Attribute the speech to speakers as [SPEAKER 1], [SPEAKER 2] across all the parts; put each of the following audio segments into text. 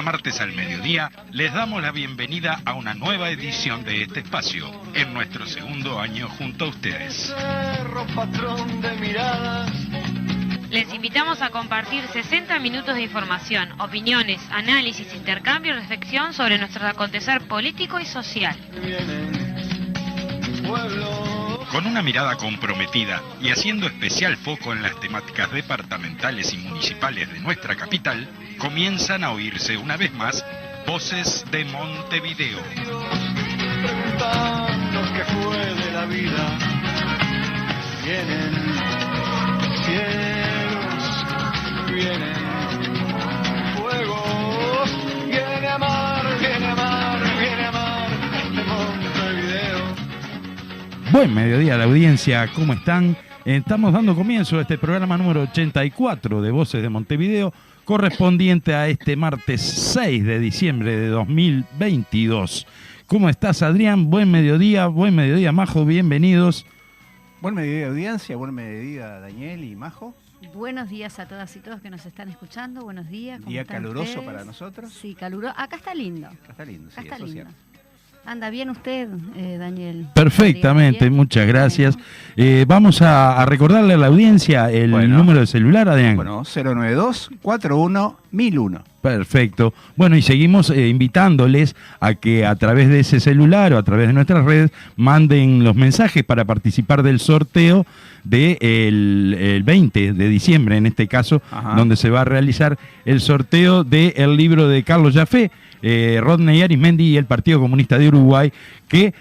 [SPEAKER 1] martes al mediodía, les damos la bienvenida a una nueva edición de este espacio, en nuestro segundo año junto a ustedes.
[SPEAKER 2] Les invitamos a compartir 60 minutos de información, opiniones, análisis, intercambio y reflexión sobre nuestro acontecer político y social.
[SPEAKER 1] Con una mirada comprometida y haciendo especial foco en las temáticas departamentales y municipales de nuestra capital, comienzan a oírse una vez más Voces de Montevideo.
[SPEAKER 3] Preguntando qué fue de la vida. Vienen cielos, vienen fuegos, viene a mar, viene a mar, viene a mar de Montevideo.
[SPEAKER 4] Buen mediodía a la audiencia, ¿cómo están? Estamos dando comienzo a este programa número 84 de Voces de Montevideo, correspondiente a este martes 6 de diciembre de 2022. ¿Cómo estás, Adrián? Buen mediodía, Majo, bienvenidos.
[SPEAKER 5] Buen mediodía, audiencia, buen mediodía, Daniel y Majo.
[SPEAKER 6] Buenos días a todas y todos que nos están escuchando, buenos días. ¿Cómo
[SPEAKER 5] Día
[SPEAKER 6] están
[SPEAKER 5] caluroso
[SPEAKER 6] ustedes?
[SPEAKER 5] Para nosotros.
[SPEAKER 6] Sí, caluroso. Acá está lindo.
[SPEAKER 5] Está lindo, sí,
[SPEAKER 6] Acá está
[SPEAKER 5] eso es
[SPEAKER 6] lindo.
[SPEAKER 5] cierto.
[SPEAKER 6] ¿Anda bien usted, Daniel?
[SPEAKER 4] Perfectamente,
[SPEAKER 6] ¿Bien?
[SPEAKER 4] muchas gracias. Vamos a recordarle a la audiencia el número de celular, Adrián.
[SPEAKER 5] Bueno, 092-41-1001.
[SPEAKER 4] Perfecto. Bueno, y seguimos invitándoles a que a través de ese celular o a través de nuestras redes manden los mensajes para participar del sorteo el 20 de diciembre, en este caso, donde se va a realizar el sorteo del libro de Carlos Jaffe, Rodney Arismendi y el Partido Comunista de Uruguay, que,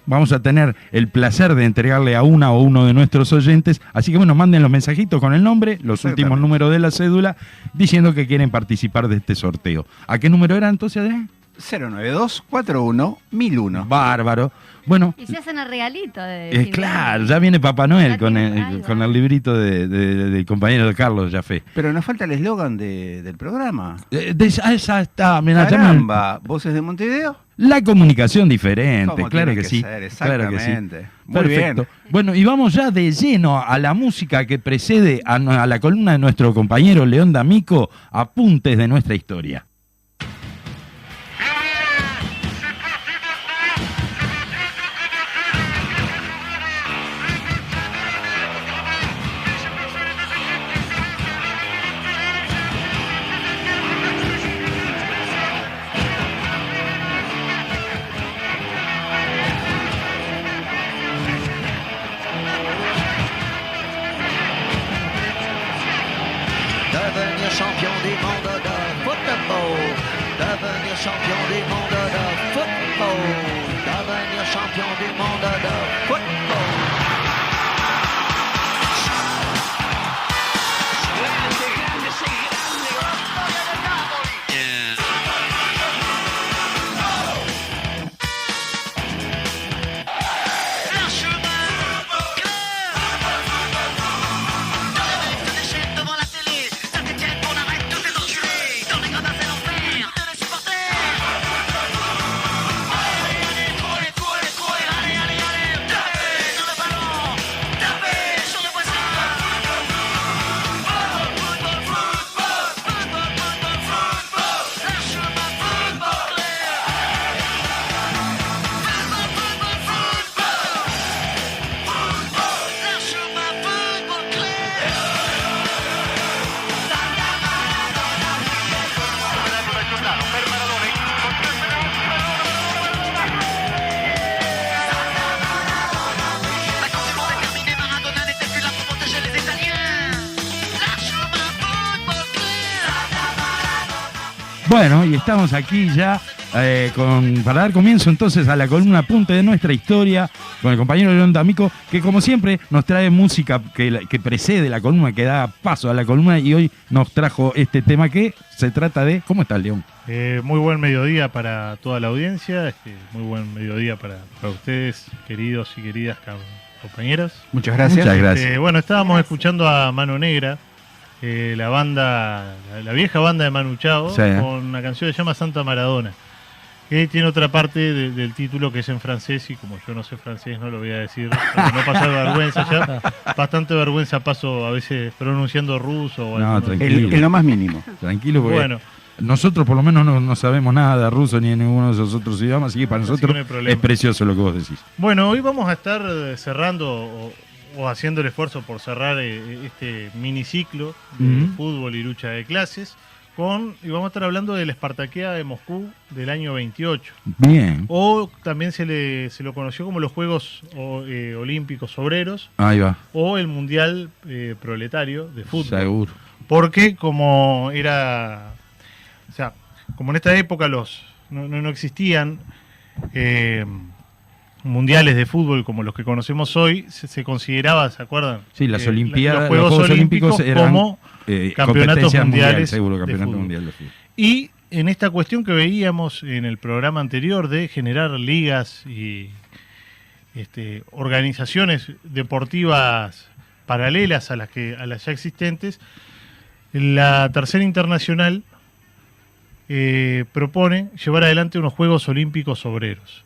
[SPEAKER 4] vamos a tener el placer de entregarle a una o uno de nuestros oyentes. Así que, manden los mensajitos con el nombre, los últimos números de la cédula, diciendo que quieren participar de este sorteo. ¿A qué número era entonces, Adrián?
[SPEAKER 5] 092-41-1001.
[SPEAKER 4] Bárbaro. Bueno,
[SPEAKER 6] Y se hacen el regalito de
[SPEAKER 4] claro, ya viene Papá Noel con el librito del compañero de Carlos Jaffe.
[SPEAKER 5] Pero nos falta el eslogan del programa.
[SPEAKER 4] Esa está, mirá,
[SPEAKER 5] Caramba, Voces de Montevideo.
[SPEAKER 4] La comunicación diferente,
[SPEAKER 5] Como
[SPEAKER 4] claro
[SPEAKER 5] tiene
[SPEAKER 4] que sí.
[SPEAKER 5] ser,
[SPEAKER 4] Claro que sí.
[SPEAKER 5] exactamente. Muy
[SPEAKER 4] Perfecto.
[SPEAKER 5] bien.
[SPEAKER 4] Bueno, y vamos ya de lleno a la música que precede a la columna de nuestro compañero León D'Amico, Apuntes de nuestra historia.
[SPEAKER 7] Devenir champion du monde de football. Devenir champion du monde de football. Devenir champion du monde de football.
[SPEAKER 4] Bueno, y estamos aquí ya para dar comienzo entonces a la columna Apunte de nuestra historia con el compañero León D'Amico, que como siempre nos trae música que precede la columna, que da paso a la columna, y hoy nos trajo este tema que se trata de... ¿Cómo está, León?
[SPEAKER 8] Muy buen mediodía para toda la audiencia, muy buen mediodía para ustedes, queridos y queridas compañeros.
[SPEAKER 5] Muchas gracias.
[SPEAKER 4] Muchas gracias.
[SPEAKER 8] Bueno, estábamos escuchando a Mano Negra, la vieja banda de Manu Chao,
[SPEAKER 4] Sí.
[SPEAKER 8] con una canción que se llama Santa Maradona, que tiene otra parte del título que es en francés, y como yo no sé francés no lo voy a decir, para no pasar vergüenza ya. Bastante vergüenza paso a veces pronunciando ruso. O
[SPEAKER 4] No,
[SPEAKER 8] alguno.
[SPEAKER 4] tranquilo.
[SPEAKER 5] En lo más mínimo.
[SPEAKER 4] Tranquilo, porque
[SPEAKER 8] Bueno,
[SPEAKER 4] Nosotros por lo menos no sabemos nada de ruso ni de ninguno de esos otros idiomas, así que para
[SPEAKER 8] Así que
[SPEAKER 4] nosotros
[SPEAKER 8] no hay problema.
[SPEAKER 4] es precioso lo que vos decís.
[SPEAKER 8] Bueno, hoy vamos a estar cerrando o haciendo el esfuerzo por cerrar este miniciclo de
[SPEAKER 4] Ujú.
[SPEAKER 8] fútbol y lucha de clases y vamos a estar hablando de la Espartaqueada de Moscú del año 28.
[SPEAKER 4] Bien,
[SPEAKER 8] O también se lo conoció como los Juegos Olímpicos Obreros
[SPEAKER 4] ahí va,
[SPEAKER 8] o el Mundial Proletario de Fútbol.
[SPEAKER 4] seguro.
[SPEAKER 8] Porque como era, o sea, como en esta época no existían mundiales de fútbol como los que conocemos hoy, se consideraba, ¿se acuerdan?
[SPEAKER 4] Sí, las
[SPEAKER 8] Eh,
[SPEAKER 4] Olimpiadas,
[SPEAKER 8] los Juegos Olímpicos
[SPEAKER 4] eran
[SPEAKER 8] como
[SPEAKER 4] competencias
[SPEAKER 8] campeonatos mundiales
[SPEAKER 4] mundiales, seguro,
[SPEAKER 8] de
[SPEAKER 4] campeonato
[SPEAKER 8] fútbol.
[SPEAKER 4] mundial de fútbol.
[SPEAKER 8] Y en esta cuestión que veíamos en el programa anterior de generar ligas y organizaciones deportivas paralelas a las ya existentes, la Tercera Internacional propone llevar adelante unos Juegos Olímpicos Obreros,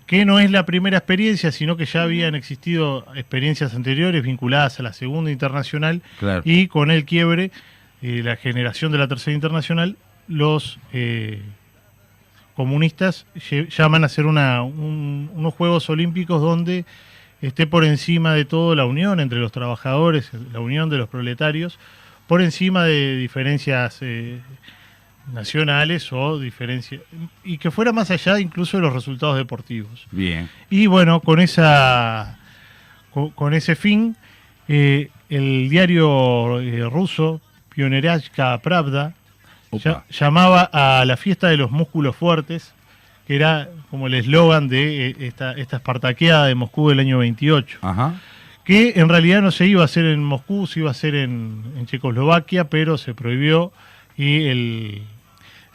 [SPEAKER 8] que no es la primera experiencia, sino que ya habían existido experiencias anteriores vinculadas a la Segunda Internacional,
[SPEAKER 4] Claro.
[SPEAKER 8] y con el quiebre, la generación de la Tercera Internacional, los comunistas llaman a hacer unos Juegos Olímpicos donde esté por encima de todo la unión entre los trabajadores, la unión de los proletarios, por encima de diferencias nacionales o diferencias, y que fuera más allá incluso de los resultados deportivos.
[SPEAKER 4] Bien.
[SPEAKER 8] Y bueno, con ese fin, el diario ruso Pionerachka Pravda
[SPEAKER 4] Opa.
[SPEAKER 8] llamaba a la fiesta de los músculos fuertes, que era como el eslogan de esta Espartaqueada de Moscú del año 28,
[SPEAKER 4] Ajá.
[SPEAKER 8] que en realidad no se iba a hacer en Moscú, se iba a hacer en Checoslovaquia, pero se prohibió y el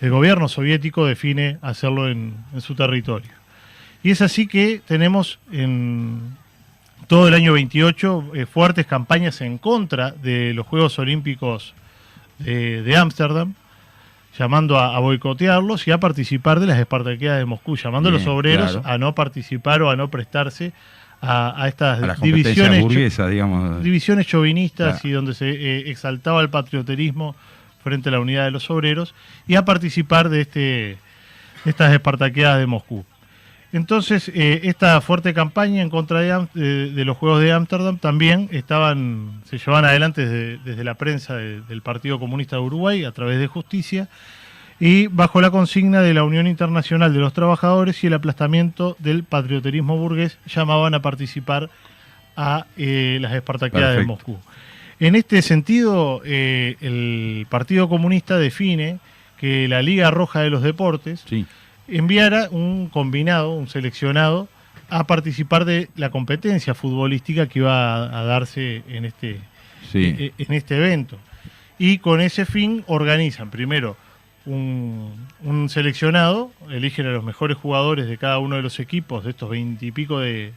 [SPEAKER 8] gobierno soviético define hacerlo en su territorio. Y es así que tenemos en todo el año 28 fuertes campañas en contra de los Juegos Olímpicos de Ámsterdam, llamando a boicotearlos y a participar de las Espartaqueadas de Moscú, llamando a los
[SPEAKER 4] Bien,
[SPEAKER 8] obreros
[SPEAKER 4] claro.
[SPEAKER 8] a no participar o a no prestarse a estas
[SPEAKER 4] A las competencias
[SPEAKER 8] divisiones
[SPEAKER 4] burguesas, digamos.
[SPEAKER 8] divisiones chauvinistas,
[SPEAKER 4] Claro.
[SPEAKER 8] y donde se exaltaba el patrioterismo frente a la unidad de los obreros, y a participar de estas Espartaqueadas de Moscú. Entonces, esta fuerte campaña en contra de los Juegos de Ámsterdam también se llevaban adelante desde la prensa del Partido Comunista de Uruguay a través de Justicia, y bajo la consigna de la Unión Internacional de los Trabajadores y el aplastamiento del patrioterismo burgués, llamaban a participar a las Espartaqueadas de
[SPEAKER 4] Perfecto.
[SPEAKER 8] Moscú. En este sentido, el Partido Comunista define que la Liga Roja de los Deportes
[SPEAKER 4] Sí.
[SPEAKER 8] enviara un combinado, un seleccionado, a participar de la competencia futbolística que iba a darse en este evento. Y con ese fin organizan primero un seleccionado, eligen a los mejores jugadores de cada uno de los equipos, de estos 20 y pico de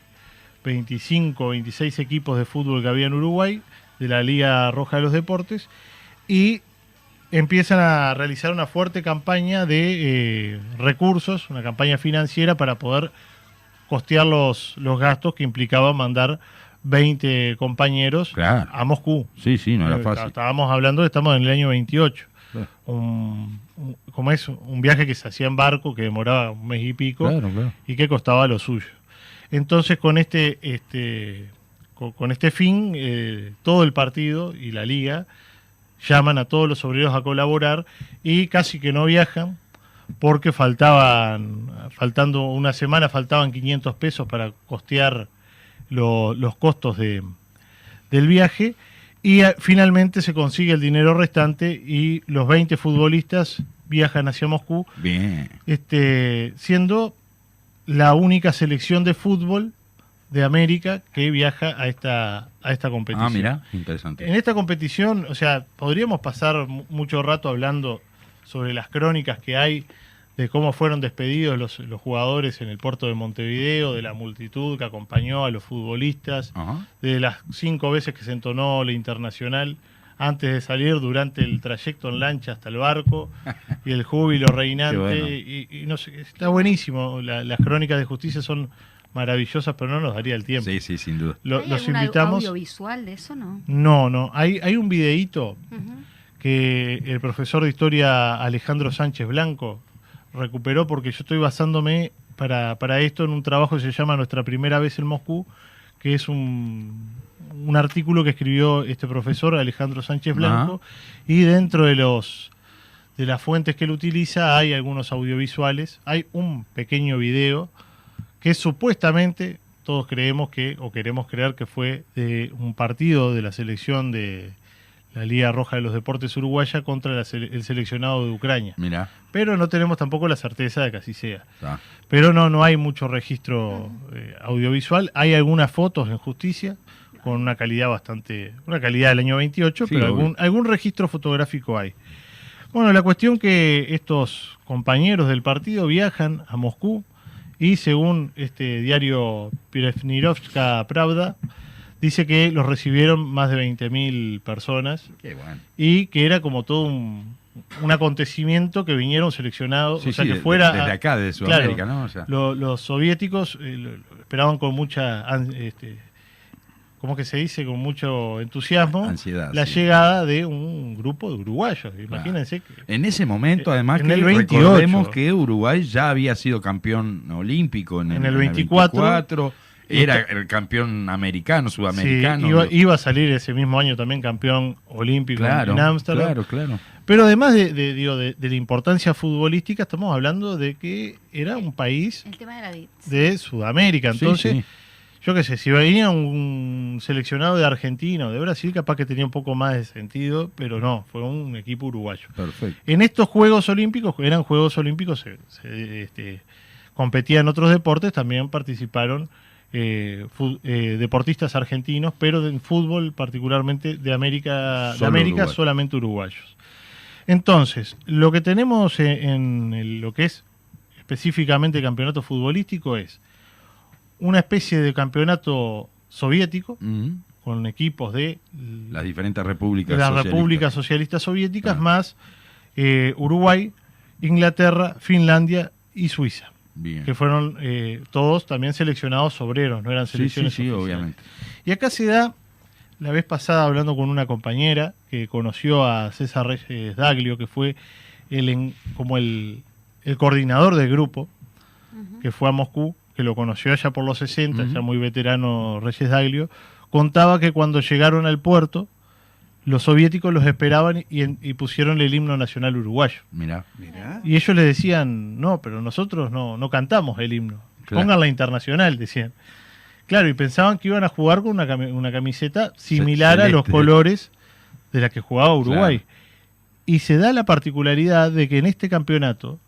[SPEAKER 8] 25, 26 equipos de fútbol que había en Uruguay, de la Liga Roja de los Deportes, y empiezan a realizar una fuerte campaña de recursos, una campaña financiera para poder costear los gastos que implicaba mandar 20 compañeros
[SPEAKER 4] Claro.
[SPEAKER 8] a Moscú.
[SPEAKER 4] Sí, no era fácil.
[SPEAKER 8] Estamos en el año 28.
[SPEAKER 4] Claro.
[SPEAKER 8] Como es un viaje que se hacía en barco, que demoraba un mes y pico,
[SPEAKER 4] Claro.
[SPEAKER 8] y que costaba lo suyo. Entonces, con este fin, todo el partido y la liga llaman a todos los obreros a colaborar, y casi que no viajan porque faltando una semana, faltaban 500 pesos para costear los costos del viaje, y finalmente se consigue el dinero restante y los 20 futbolistas viajan hacia Moscú,
[SPEAKER 4] Bien.
[SPEAKER 8] siendo la única selección de fútbol de América que viaja a esta competición.
[SPEAKER 4] Ah, mira, interesante.
[SPEAKER 8] En esta competición, o sea, podríamos pasar mucho rato hablando sobre las crónicas que hay de cómo fueron despedidos los jugadores en el puerto de Montevideo, de la multitud que acompañó a los futbolistas,
[SPEAKER 4] Ajá.
[SPEAKER 8] de las 5 veces que se entonó la Internacional antes de salir, durante el trayecto en lancha hasta el barco, y el júbilo reinante.
[SPEAKER 4] Qué bueno.
[SPEAKER 8] Y no sé, está buenísimo. Las crónicas de justicia son maravillosas, pero no nos daría el tiempo.
[SPEAKER 4] Sí, sin duda.
[SPEAKER 6] ¿Hay
[SPEAKER 8] Los
[SPEAKER 6] algún
[SPEAKER 8] invitamos.
[SPEAKER 6] audiovisual de eso, no?
[SPEAKER 8] No, hay un videíto
[SPEAKER 6] Ujú.
[SPEAKER 8] que el profesor de historia Alejandro Sánchez Blanco recuperó, porque yo estoy basándome para esto en un trabajo que se llama Nuestra primera vez en Moscú, que es un artículo que escribió este profesor Alejandro Sánchez Blanco, y dentro de las fuentes que él utiliza hay algunos audiovisuales, hay un pequeño video que supuestamente todos creemos o queremos creer que fue de un partido de la selección de la Liga Roja de los Deportes Uruguaya contra el seleccionado de Ucrania.
[SPEAKER 4] Mirá.
[SPEAKER 8] Pero no tenemos tampoco la certeza de que así sea.
[SPEAKER 4] Ah.
[SPEAKER 8] Pero no hay mucho registro audiovisual. Hay algunas fotos en justicia con una calidad del año 28,
[SPEAKER 4] Sí,
[SPEAKER 8] pero algún registro fotográfico hay. Bueno, la cuestión que estos compañeros del partido viajan a Moscú y según este diario Prefnirovska Pravda, dice que los recibieron más de 20.000 personas.
[SPEAKER 4] Qué bueno.
[SPEAKER 8] Y que era como todo un acontecimiento que vinieron seleccionados,
[SPEAKER 4] Sí,
[SPEAKER 8] o sea,
[SPEAKER 4] sí,
[SPEAKER 8] que fuera...
[SPEAKER 4] desde acá, de Sudamérica,
[SPEAKER 8] claro,
[SPEAKER 4] ¿no? O sea.
[SPEAKER 8] Los soviéticos lo esperaban con mucha... ¿cómo que se dice? Con mucho entusiasmo.
[SPEAKER 4] Ansiedad,
[SPEAKER 8] la
[SPEAKER 4] sí.
[SPEAKER 8] llegada de un grupo de uruguayos. Imagínense que...
[SPEAKER 4] En ese momento, además,
[SPEAKER 8] en
[SPEAKER 4] que
[SPEAKER 8] el 28.
[SPEAKER 4] recordemos que Uruguay ya había sido campeón olímpico en el 24. Era el campeón americano, sudamericano.
[SPEAKER 8] Sí, iba a salir ese mismo año también campeón olímpico en Ámsterdam.
[SPEAKER 4] Claro.
[SPEAKER 8] Pero además de la importancia futbolística, estamos hablando de que era un país
[SPEAKER 6] El tema de la DITS.
[SPEAKER 8] de Sudamérica. Entonces,
[SPEAKER 4] Sí.
[SPEAKER 8] yo qué sé, si venía un seleccionado de Argentina o de Brasil, capaz que tenía un poco más de sentido, pero no, fue un equipo uruguayo.
[SPEAKER 4] Perfecto.
[SPEAKER 8] En estos Juegos Olímpicos, eran Juegos Olímpicos, competían otros deportes, también participaron deportistas argentinos, pero en fútbol particularmente de América,
[SPEAKER 4] Uruguay.
[SPEAKER 8] solamente uruguayos. Entonces, lo que tenemos en lo que es específicamente el campeonato futbolístico es una especie de campeonato soviético con equipos de
[SPEAKER 4] Las diferentes repúblicas
[SPEAKER 8] las
[SPEAKER 4] socialistas.
[SPEAKER 8] repúblicas socialistas soviéticas,
[SPEAKER 4] Ah.
[SPEAKER 8] más Uruguay, Inglaterra, Finlandia y Suiza,
[SPEAKER 4] Bien.
[SPEAKER 8] que fueron todos también seleccionados obreros, no eran
[SPEAKER 4] Sí,
[SPEAKER 8] selecciones
[SPEAKER 4] sí,
[SPEAKER 8] oficiales.
[SPEAKER 4] obviamente.
[SPEAKER 8] Y acá se da, la vez pasada hablando con una compañera que conoció a César Reyes Daglio, que fue como el coordinador del grupo, que fue a Moscú, que lo conoció allá por los 60, ya muy veterano Reyes Daglio, contaba que cuando llegaron al puerto, los soviéticos los esperaban y pusieron el himno nacional uruguayo.
[SPEAKER 4] Mirá.
[SPEAKER 8] Y ellos le decían, no, pero nosotros no cantamos el himno.
[SPEAKER 4] Claro.
[SPEAKER 8] Pongan la internacional, decían. Claro, y pensaban que iban a jugar con una camiseta similar a los
[SPEAKER 4] celeste.
[SPEAKER 8] colores de la que jugaba Uruguay.
[SPEAKER 4] Claro.
[SPEAKER 8] Y se da la particularidad de que en este campeonato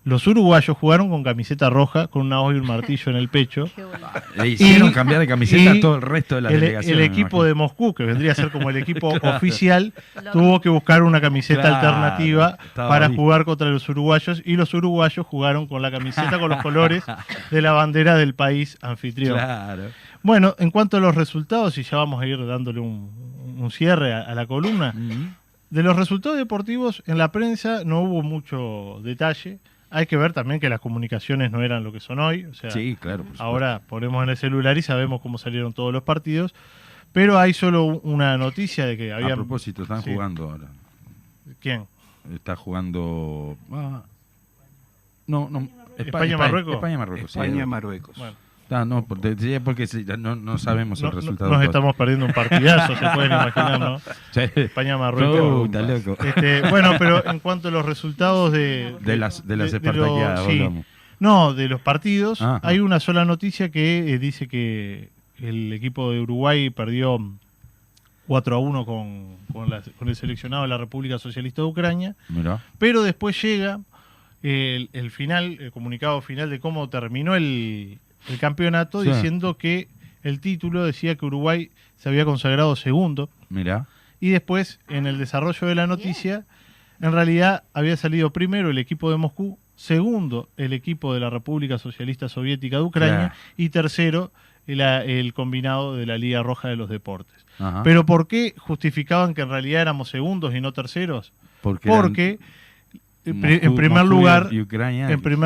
[SPEAKER 8] los uruguayos jugaron con camiseta roja, con una hoz y un martillo en el pecho.
[SPEAKER 6] Qué bueno.
[SPEAKER 4] Le hicieron
[SPEAKER 8] Y-
[SPEAKER 4] cambiar de camiseta
[SPEAKER 8] y
[SPEAKER 4] a todo el resto de la delegación.
[SPEAKER 8] el
[SPEAKER 4] me
[SPEAKER 8] equipo
[SPEAKER 4] imagino.
[SPEAKER 8] de Moscú, que vendría a ser como el equipo oficial,
[SPEAKER 6] Lo-
[SPEAKER 8] tuvo que buscar una camiseta
[SPEAKER 4] Claro,
[SPEAKER 8] alternativa
[SPEAKER 4] estaba
[SPEAKER 8] para
[SPEAKER 4] ahí.
[SPEAKER 8] jugar contra los uruguayos, y los uruguayos jugaron con la camiseta con los colores de la bandera del país anfitrión.
[SPEAKER 4] Claro.
[SPEAKER 8] Bueno, en cuanto a los resultados, y ya vamos a ir dándole un cierre a la columna, de los resultados deportivos en la prensa no hubo mucho detalle. Hay que ver también que las comunicaciones no eran lo que son hoy. O sea,
[SPEAKER 4] Sí, claro. por supuesto.
[SPEAKER 8] ahora ponemos en el celular y sabemos cómo salieron todos los partidos, pero hay solo una noticia de que había...
[SPEAKER 4] A propósito, están
[SPEAKER 8] Sí.
[SPEAKER 4] jugando ahora.
[SPEAKER 8] ¿Quién?
[SPEAKER 4] Está jugando. No.
[SPEAKER 8] España-Marruecos.
[SPEAKER 4] España-Marruecos. sí.
[SPEAKER 5] España-Marruecos.
[SPEAKER 8] Bueno,
[SPEAKER 4] Porque no sabemos el
[SPEAKER 8] no,
[SPEAKER 4] resultado.
[SPEAKER 8] nos estamos perdiendo un partidazo, se pueden imaginar, ¿no?
[SPEAKER 4] Sí.
[SPEAKER 8] España-Marruecos.
[SPEAKER 4] Está loco.
[SPEAKER 8] Bueno, pero en cuanto a los resultados de
[SPEAKER 4] las
[SPEAKER 8] de
[SPEAKER 4] espartaqueadas,
[SPEAKER 8] sí.
[SPEAKER 4] hablamos.
[SPEAKER 8] No, de los partidos,
[SPEAKER 4] Ajá.
[SPEAKER 8] hay una sola noticia que dice que el equipo de Uruguay perdió 4-1 con el seleccionado de la República Socialista de Ucrania,
[SPEAKER 4] Mirá.
[SPEAKER 8] pero después llega el final, el comunicado final de cómo terminó el campeonato,
[SPEAKER 4] Sí.
[SPEAKER 8] diciendo que el título decía que Uruguay se había consagrado segundo,
[SPEAKER 4] Mirá.
[SPEAKER 8] y después, en el desarrollo de la noticia, en realidad había salido primero el equipo de Moscú, segundo el equipo de la República Socialista Soviética de Ucrania,
[SPEAKER 4] Claro.
[SPEAKER 8] y tercero el combinado de la Liga Roja de los Deportes.
[SPEAKER 4] Ajá.
[SPEAKER 8] Pero ¿por qué justificaban que en realidad éramos segundos y no terceros?
[SPEAKER 4] Porque
[SPEAKER 8] Porque en primer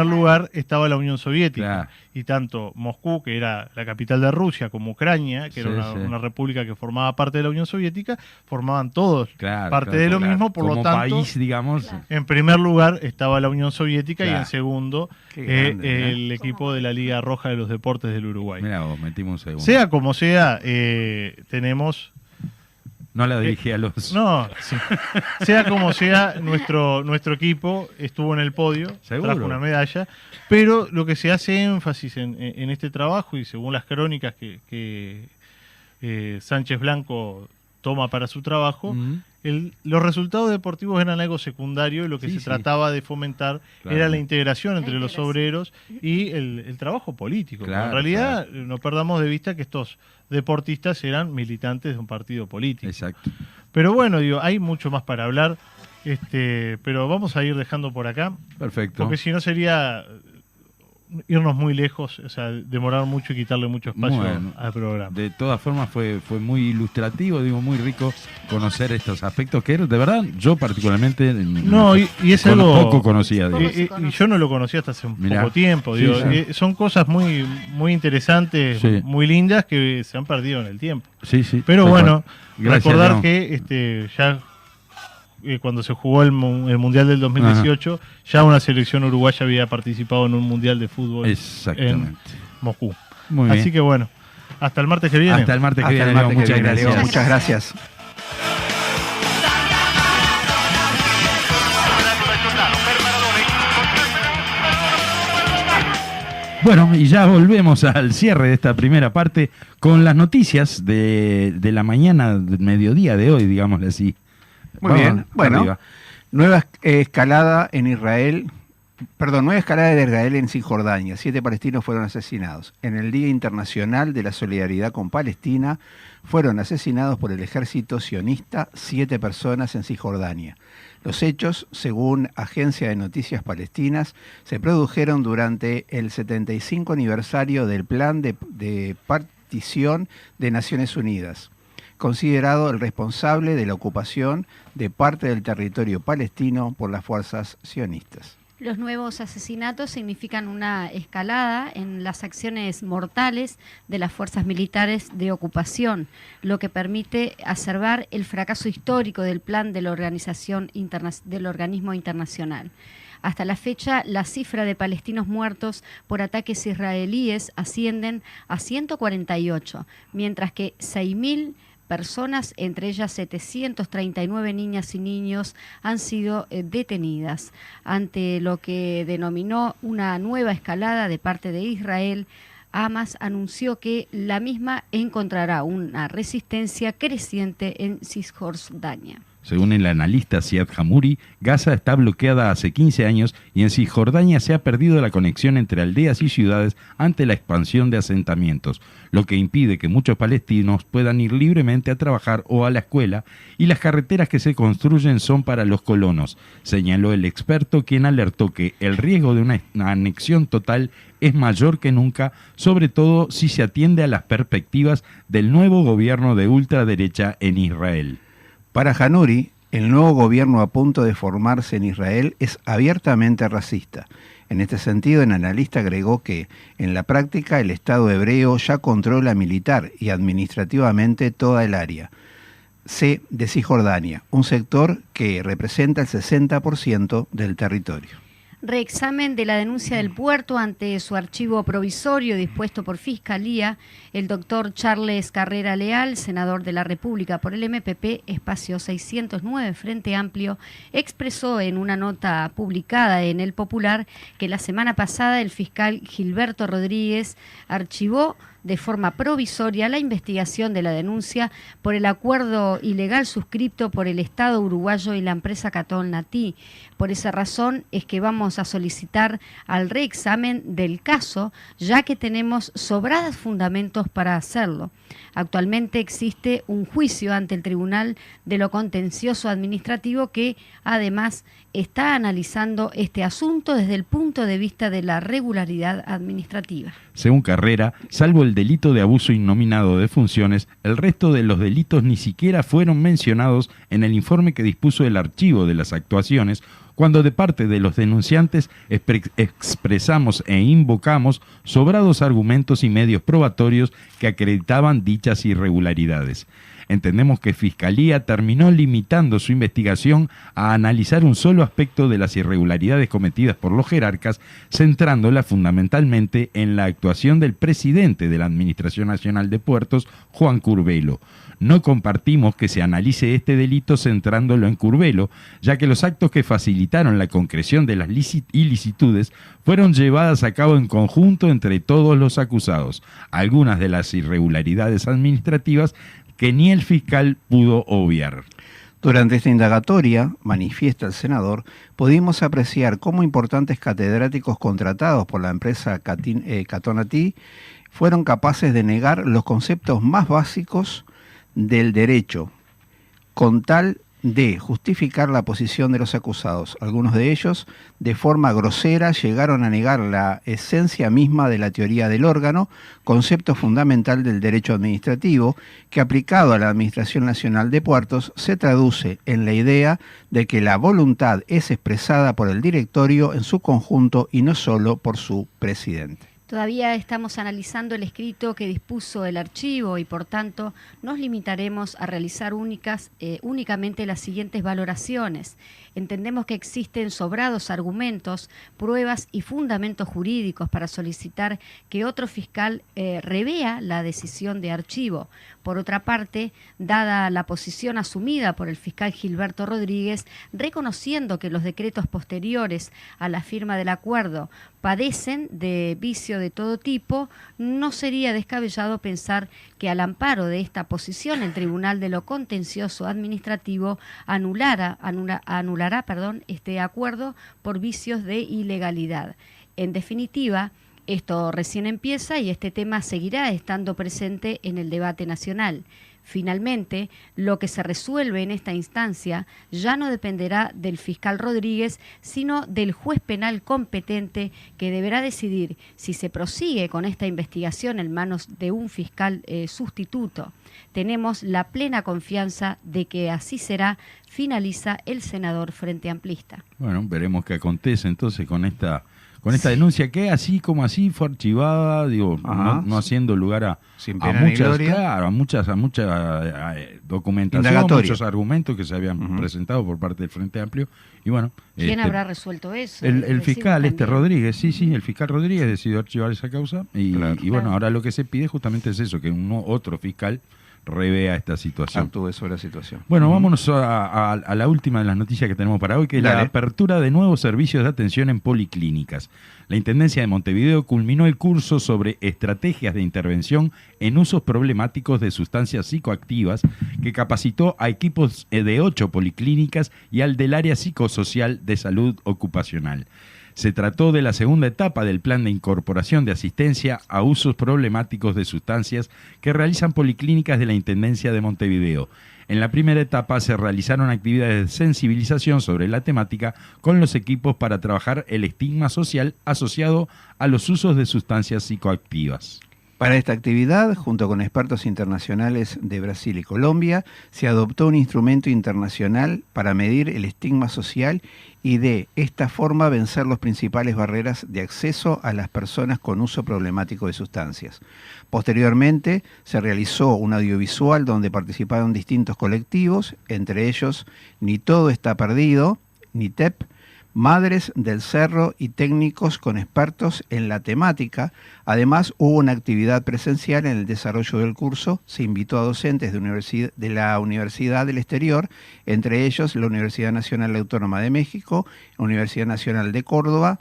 [SPEAKER 8] lugar estaba la Unión Soviética,
[SPEAKER 4] Claro.
[SPEAKER 8] y tanto Moscú, que era la capital de Rusia, como Ucrania, que
[SPEAKER 4] Sí,
[SPEAKER 8] era
[SPEAKER 4] sí.
[SPEAKER 8] una república que formaba parte de la Unión Soviética, formaban todos
[SPEAKER 4] Claro,
[SPEAKER 8] parte
[SPEAKER 4] claro,
[SPEAKER 8] de lo
[SPEAKER 4] claro.
[SPEAKER 8] mismo, por
[SPEAKER 4] Como
[SPEAKER 8] lo tanto,
[SPEAKER 4] país, digamos.
[SPEAKER 8] en primer lugar estaba la Unión Soviética y
[SPEAKER 4] Claro.
[SPEAKER 8] en segundo
[SPEAKER 5] Qué grande,
[SPEAKER 8] el equipo de la Liga Roja de los Deportes del Uruguay.
[SPEAKER 4] Mira vos, metimos un segundo.
[SPEAKER 8] Sea como sea, tenemos...
[SPEAKER 4] No la dirigí a los...
[SPEAKER 8] No, sí. Sea como sea, nuestro equipo estuvo en el podio,
[SPEAKER 4] Seguro.
[SPEAKER 8] trajo una medalla, pero lo que se hace énfasis en este trabajo, y según las crónicas que Sánchez Blanco toma para su trabajo,
[SPEAKER 4] Ujú.
[SPEAKER 8] los resultados deportivos eran algo secundario, y lo que
[SPEAKER 4] Sí,
[SPEAKER 8] se
[SPEAKER 4] sí.
[SPEAKER 8] trataba de fomentar
[SPEAKER 4] Claro.
[SPEAKER 8] era la integración entre los
[SPEAKER 6] integración.
[SPEAKER 8] obreros y el trabajo político.
[SPEAKER 4] Claro,
[SPEAKER 8] en realidad, no perdamos de vista que estos deportistas eran militantes de un partido político.
[SPEAKER 4] Exacto.
[SPEAKER 8] Pero bueno, digo, hay mucho más para hablar, pero vamos a ir dejando por acá,
[SPEAKER 4] Perfecto.
[SPEAKER 8] porque si no sería irnos muy lejos, o sea, demorar mucho y quitarle mucho espacio
[SPEAKER 4] Bueno.
[SPEAKER 8] al programa.
[SPEAKER 4] De todas formas fue muy ilustrativo, digo, muy rico conocer estos aspectos que de verdad yo particularmente
[SPEAKER 8] No, y es algo...
[SPEAKER 4] poco conocía.
[SPEAKER 6] Poco
[SPEAKER 4] digo.
[SPEAKER 6] se conoce.
[SPEAKER 8] Y yo no lo conocía hasta hace un
[SPEAKER 4] Mirá.
[SPEAKER 8] poco tiempo.
[SPEAKER 4] Sí,
[SPEAKER 8] Digo,
[SPEAKER 4] sí.
[SPEAKER 8] son cosas muy, muy interesantes,
[SPEAKER 4] Sí.
[SPEAKER 8] muy lindas, que se han perdido en el tiempo.
[SPEAKER 4] Sí, sí.
[SPEAKER 8] Pero
[SPEAKER 4] tal
[SPEAKER 8] bueno,
[SPEAKER 4] cual. Gracias,
[SPEAKER 8] recordar
[SPEAKER 4] León.
[SPEAKER 8] que ya cuando se jugó el Mundial del 2018, ya una selección uruguaya había participado en un Mundial de fútbol
[SPEAKER 4] Exactamente.
[SPEAKER 8] en Moscú.
[SPEAKER 4] Muy
[SPEAKER 8] Así
[SPEAKER 4] bien.
[SPEAKER 8] que bueno, hasta el martes que viene.
[SPEAKER 4] Hasta el martes que
[SPEAKER 5] Hasta
[SPEAKER 4] viene,
[SPEAKER 5] el martes
[SPEAKER 4] Leo.
[SPEAKER 5] que
[SPEAKER 4] Muchas
[SPEAKER 5] viene, Leo.
[SPEAKER 4] gracias.
[SPEAKER 5] Muchas gracias.
[SPEAKER 4] Bueno, y ya volvemos al cierre de esta primera parte con las noticias de la mañana, del mediodía de hoy, digámosle así.
[SPEAKER 5] Muy
[SPEAKER 4] Vamos
[SPEAKER 5] bien. Bueno,
[SPEAKER 4] arriba.
[SPEAKER 5] nueva escalada en Israel. Perdón, nueva escalada de Israel en Cisjordania. 7 palestinos fueron asesinados. En el Día Internacional de la Solidaridad con Palestina, fueron asesinados por el ejército sionista 7 personas en Cisjordania. Los hechos, según Agencia de Noticias Palestinas, se produjeron durante el 75 aniversario del Plan de Partición de Naciones Unidas, considerado el responsable de la ocupación de parte del territorio palestino por las fuerzas sionistas.
[SPEAKER 6] Los nuevos asesinatos significan una escalada en las acciones mortales de las fuerzas militares de ocupación, lo que permite acervar el fracaso histórico del plan de la del organismo internacional. Hasta la fecha, la cifra de palestinos muertos por ataques israelíes ascienden a 148, mientras que 6.000 personas, entre ellas 739 niñas y niños, han sido detenidas. Ante lo que denominó una nueva escalada de parte de Israel, Hamas anunció que la misma encontrará una resistencia creciente en Cisjordania.
[SPEAKER 4] Según el analista Ziad Hamuri, Gaza está bloqueada hace 15 años y en Cisjordania se ha perdido la conexión entre aldeas y ciudades ante la expansión de asentamientos, lo que impide que muchos palestinos puedan ir libremente a trabajar o a la escuela, y las carreteras que se construyen son para los colonos, señaló el experto, quien alertó que el riesgo de una anexión total es mayor que nunca, sobre todo si se atiende a las perspectivas del nuevo gobierno de ultraderecha en Israel.
[SPEAKER 5] Para Hanuri, el nuevo gobierno a punto de formarse en Israel es abiertamente racista. En este sentido, el analista agregó que, en la práctica, el Estado hebreo ya controla militar y administrativamente toda el área C de Cisjordania, un sector que representa el 60% del territorio.
[SPEAKER 6] Reexamen de la denuncia del puerto ante su archivo provisorio dispuesto por Fiscalía. El doctor Charles Carrera Leal, senador de la República por el MPP, espacio 609 Frente Amplio, expresó en una nota publicada en El Popular que la semana pasada el fiscal Gilberto Rodríguez archivó de forma provisoria la investigación de la denuncia por el acuerdo ilegal suscripto por el Estado uruguayo y la empresa Catón Natí. Por esa razón es que vamos a solicitar al reexamen del caso, ya que tenemos sobrados fundamentos para hacerlo. Actualmente existe un juicio ante el Tribunal de lo Contencioso Administrativo que, además, está analizando este asunto desde el punto de vista de la regularidad administrativa.
[SPEAKER 4] Según Carrera, salvo el delito de abuso innominado de funciones, el resto de los delitos ni siquiera fueron mencionados en el informe que dispuso el archivo de las actuaciones, cuando de parte de los denunciantes expresamos e invocamos sobrados argumentos y medios probatorios que acreditaban dichas irregularidades. Entendemos que Fiscalía terminó limitando su investigación a analizar un solo aspecto de las irregularidades cometidas por los jerarcas, centrándola fundamentalmente en la actuación del presidente de la Administración Nacional de Puertos, Juan Curbelo. No compartimos que se analice este delito centrándolo en Curbelo, ya que los actos que facilitaron la concreción de las ilicitudes fueron llevadas a cabo en conjunto entre todos los acusados. Algunas de las irregularidades administrativas que ni el fiscal pudo obviar.
[SPEAKER 5] Durante esta indagatoria, manifiesta el senador, pudimos apreciar cómo importantes catedráticos contratados por la empresa Catonati fueron capaces de negar los conceptos más básicos del derecho, con tal de justificar la posición de los acusados. Algunos de ellos, de forma grosera, llegaron a negar la esencia misma de la teoría del órgano, concepto fundamental del derecho administrativo, que aplicado a la Administración Nacional de Puertos se traduce en la idea de que la voluntad es expresada por el directorio en su conjunto y no solo por su presidente.
[SPEAKER 6] Todavía estamos analizando el escrito que dispuso el archivo y, por tanto, nos limitaremos a realizar únicamente las siguientes valoraciones. Entendemos que existen sobrados argumentos, pruebas y fundamentos jurídicos para solicitar que otro fiscal revea la decisión de archivo. Por otra parte, dada la posición asumida por el fiscal Gilberto Rodríguez, reconociendo que los decretos posteriores a la firma del acuerdo padecen de vicio de todo tipo, no sería descabellado pensar que al amparo de esta posición el Tribunal de lo Contencioso Administrativo anulará este acuerdo por vicios de ilegalidad. En definitiva, esto recién empieza y este tema seguirá estando presente en el debate nacional. Finalmente, lo que se resuelve en esta instancia ya no dependerá del fiscal Rodríguez, sino del juez penal competente que deberá decidir si se prosigue con esta investigación en manos de un fiscal sustituto. Tenemos la plena confianza de que así será, finaliza el senador Frente Amplista.
[SPEAKER 4] Bueno, veremos qué acontece entonces con esta denuncia que así como así fue archivada, digo, no haciendo lugar a muchas documentación, muchos argumentos que se habían presentado por parte del Frente Amplio. Y bueno,
[SPEAKER 6] ¿quién habrá resuelto eso?
[SPEAKER 4] El fiscal Rodríguez, el fiscal Rodríguez decidió archivar esa causa y bueno, ahora lo que se pide justamente es eso, que otro fiscal revea esta situación.
[SPEAKER 5] Actúe sobre la situación.
[SPEAKER 4] Bueno, vámonos a la última de las noticias que tenemos para hoy, que es la apertura de nuevos servicios de atención en policlínicas. La Intendencia de Montevideo culminó el curso sobre estrategias de intervención en usos problemáticos de sustancias psicoactivas, que capacitó a equipos de 8 policlínicas y al del área psicosocial de salud ocupacional. Se trató de la segunda etapa del plan de incorporación de asistencia a usos problemáticos de sustancias que realizan policlínicas de la Intendencia de Montevideo. En la primera etapa se realizaron actividades de sensibilización sobre la temática con los equipos para trabajar el estigma social asociado a los usos de sustancias psicoactivas.
[SPEAKER 5] Para esta actividad, junto con expertos internacionales de Brasil y Colombia, se adoptó un instrumento internacional para medir el estigma social y de esta forma vencer las principales barreras de acceso a las personas con uso problemático de sustancias. Posteriormente, se realizó un audiovisual donde participaron distintos colectivos, entre ellos Ni Todo Está Perdido, NITEP, Madres del Cerro y técnicos con expertos en la temática. Además, hubo una actividad presencial en el desarrollo del curso. Se invitó a docentes de la Universidad del Exterior, entre ellos la Universidad Nacional Autónoma de México, Universidad Nacional de Córdoba,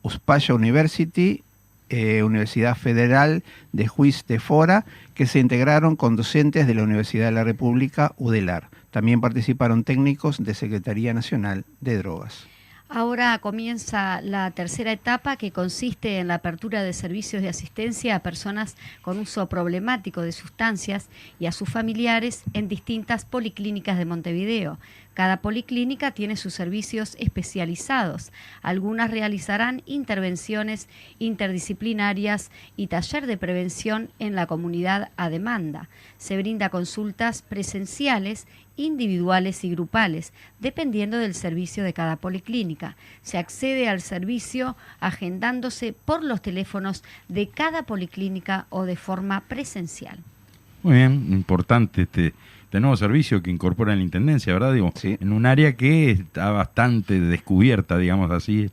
[SPEAKER 5] Uspallata University, Universidad Federal de Juiz de Fora, que se integraron con docentes de la Universidad de la República, UDELAR. También participaron técnicos de Secretaría Nacional de Drogas.
[SPEAKER 6] Ahora comienza la tercera etapa, que consiste en la apertura de servicios de asistencia a personas con uso problemático de sustancias y a sus familiares en distintas policlínicas de Montevideo. Cada policlínica tiene sus servicios especializados. Algunas realizarán intervenciones interdisciplinarias y taller de prevención en la comunidad a demanda. Se brinda consultas presenciales individuales y grupales, dependiendo del servicio de cada policlínica. Se accede al servicio agendándose por los teléfonos de cada policlínica o de forma presencial.
[SPEAKER 4] Muy bien, importante este nuevo servicio que incorpora la Intendencia, ¿verdad? Digo,
[SPEAKER 5] Sí.
[SPEAKER 4] En un área que está bastante descubierta, digamos así,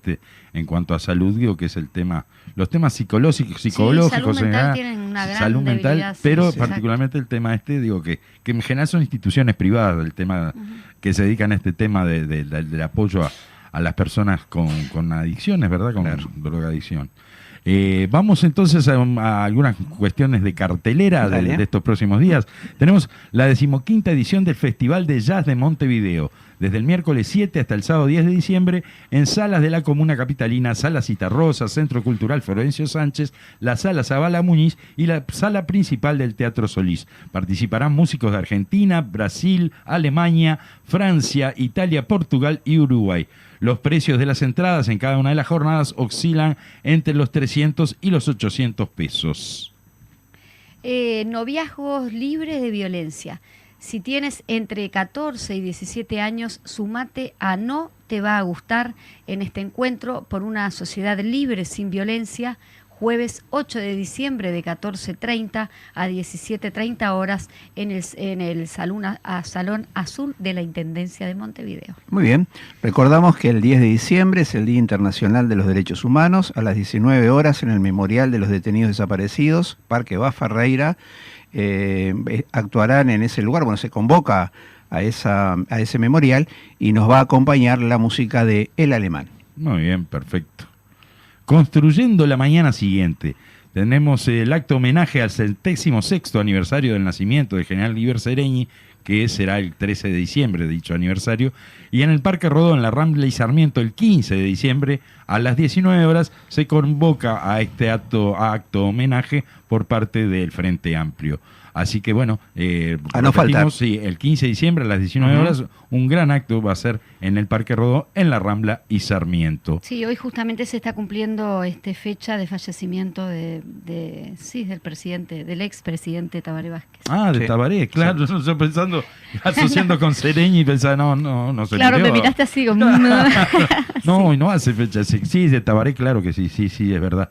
[SPEAKER 4] en cuanto a salud, digo, que es el tema, los temas psicológicos
[SPEAKER 6] salud
[SPEAKER 4] en
[SPEAKER 6] mental
[SPEAKER 4] general,
[SPEAKER 6] tienen una gran
[SPEAKER 4] salud mental,
[SPEAKER 6] debilidad, sí,
[SPEAKER 4] pero
[SPEAKER 6] sí,
[SPEAKER 4] particularmente el tema digo, que en general son instituciones privadas, el tema que se dedican a este tema del apoyo a las personas con adicciones, ¿verdad? Con drogadicción. Vamos entonces a algunas cuestiones de cartelera de estos próximos días. Tenemos la 15ª edición del Festival de Jazz de Montevideo, desde el miércoles 7 hasta el sábado 10 de diciembre, en salas de la Comuna Capitalina, Sala Citarrosa, Centro Cultural Florencio Sánchez, la Sala Zabala Muñiz y la sala principal del Teatro Solís. Participarán músicos de Argentina, Brasil, Alemania, Francia, Italia, Portugal y Uruguay. Los precios de las entradas en cada una de las jornadas oscilan entre los 300 y los 800 pesos.
[SPEAKER 6] Noviazgos libres de violencia. Si tienes entre 14 y 17 años, sumate a No Te Va a Gustar en este encuentro por una sociedad libre sin violencia, jueves 8 de diciembre de 14:30 a 17:30 horas en el Salón Azul de la Intendencia de Montevideo.
[SPEAKER 5] Muy bien. Recordamos que el 10 de diciembre es el Día Internacional de los Derechos Humanos. A las 19 horas en el Memorial de los Detenidos Desaparecidos, Parque Bafarreira, actuarán en ese lugar. Bueno, se convoca a ese memorial y nos va a acompañar la música de El Alemán.
[SPEAKER 4] Muy bien, perfecto. Construyendo la mañana siguiente. Tenemos el acto homenaje al 76º aniversario del nacimiento de General Guiber Seregni, que será el 13 de diciembre, dicho aniversario, y en el Parque Rodó, en la Rambla y Sarmiento, el 15 de diciembre, a las 19 horas, se convoca a este acto homenaje por parte del Frente Amplio. Así que bueno,
[SPEAKER 5] a no faltar.
[SPEAKER 4] Sí, el 15 de diciembre a las 19 horas, un gran acto va a ser en el Parque Rodó, en la Rambla y Sarmiento.
[SPEAKER 6] Sí, hoy justamente se está cumpliendo fecha de fallecimiento del presidente, del expresidente Tabaré Vázquez.
[SPEAKER 4] Ah, de
[SPEAKER 5] Sí.
[SPEAKER 4] Tabaré, claro, yo pensando, asociando con Seregni y pensaba, no se
[SPEAKER 6] Claro,
[SPEAKER 4] murió.
[SPEAKER 6] me miraste así como...
[SPEAKER 4] No, y no hace fecha. Sí, de Tabaré, claro que sí, es verdad.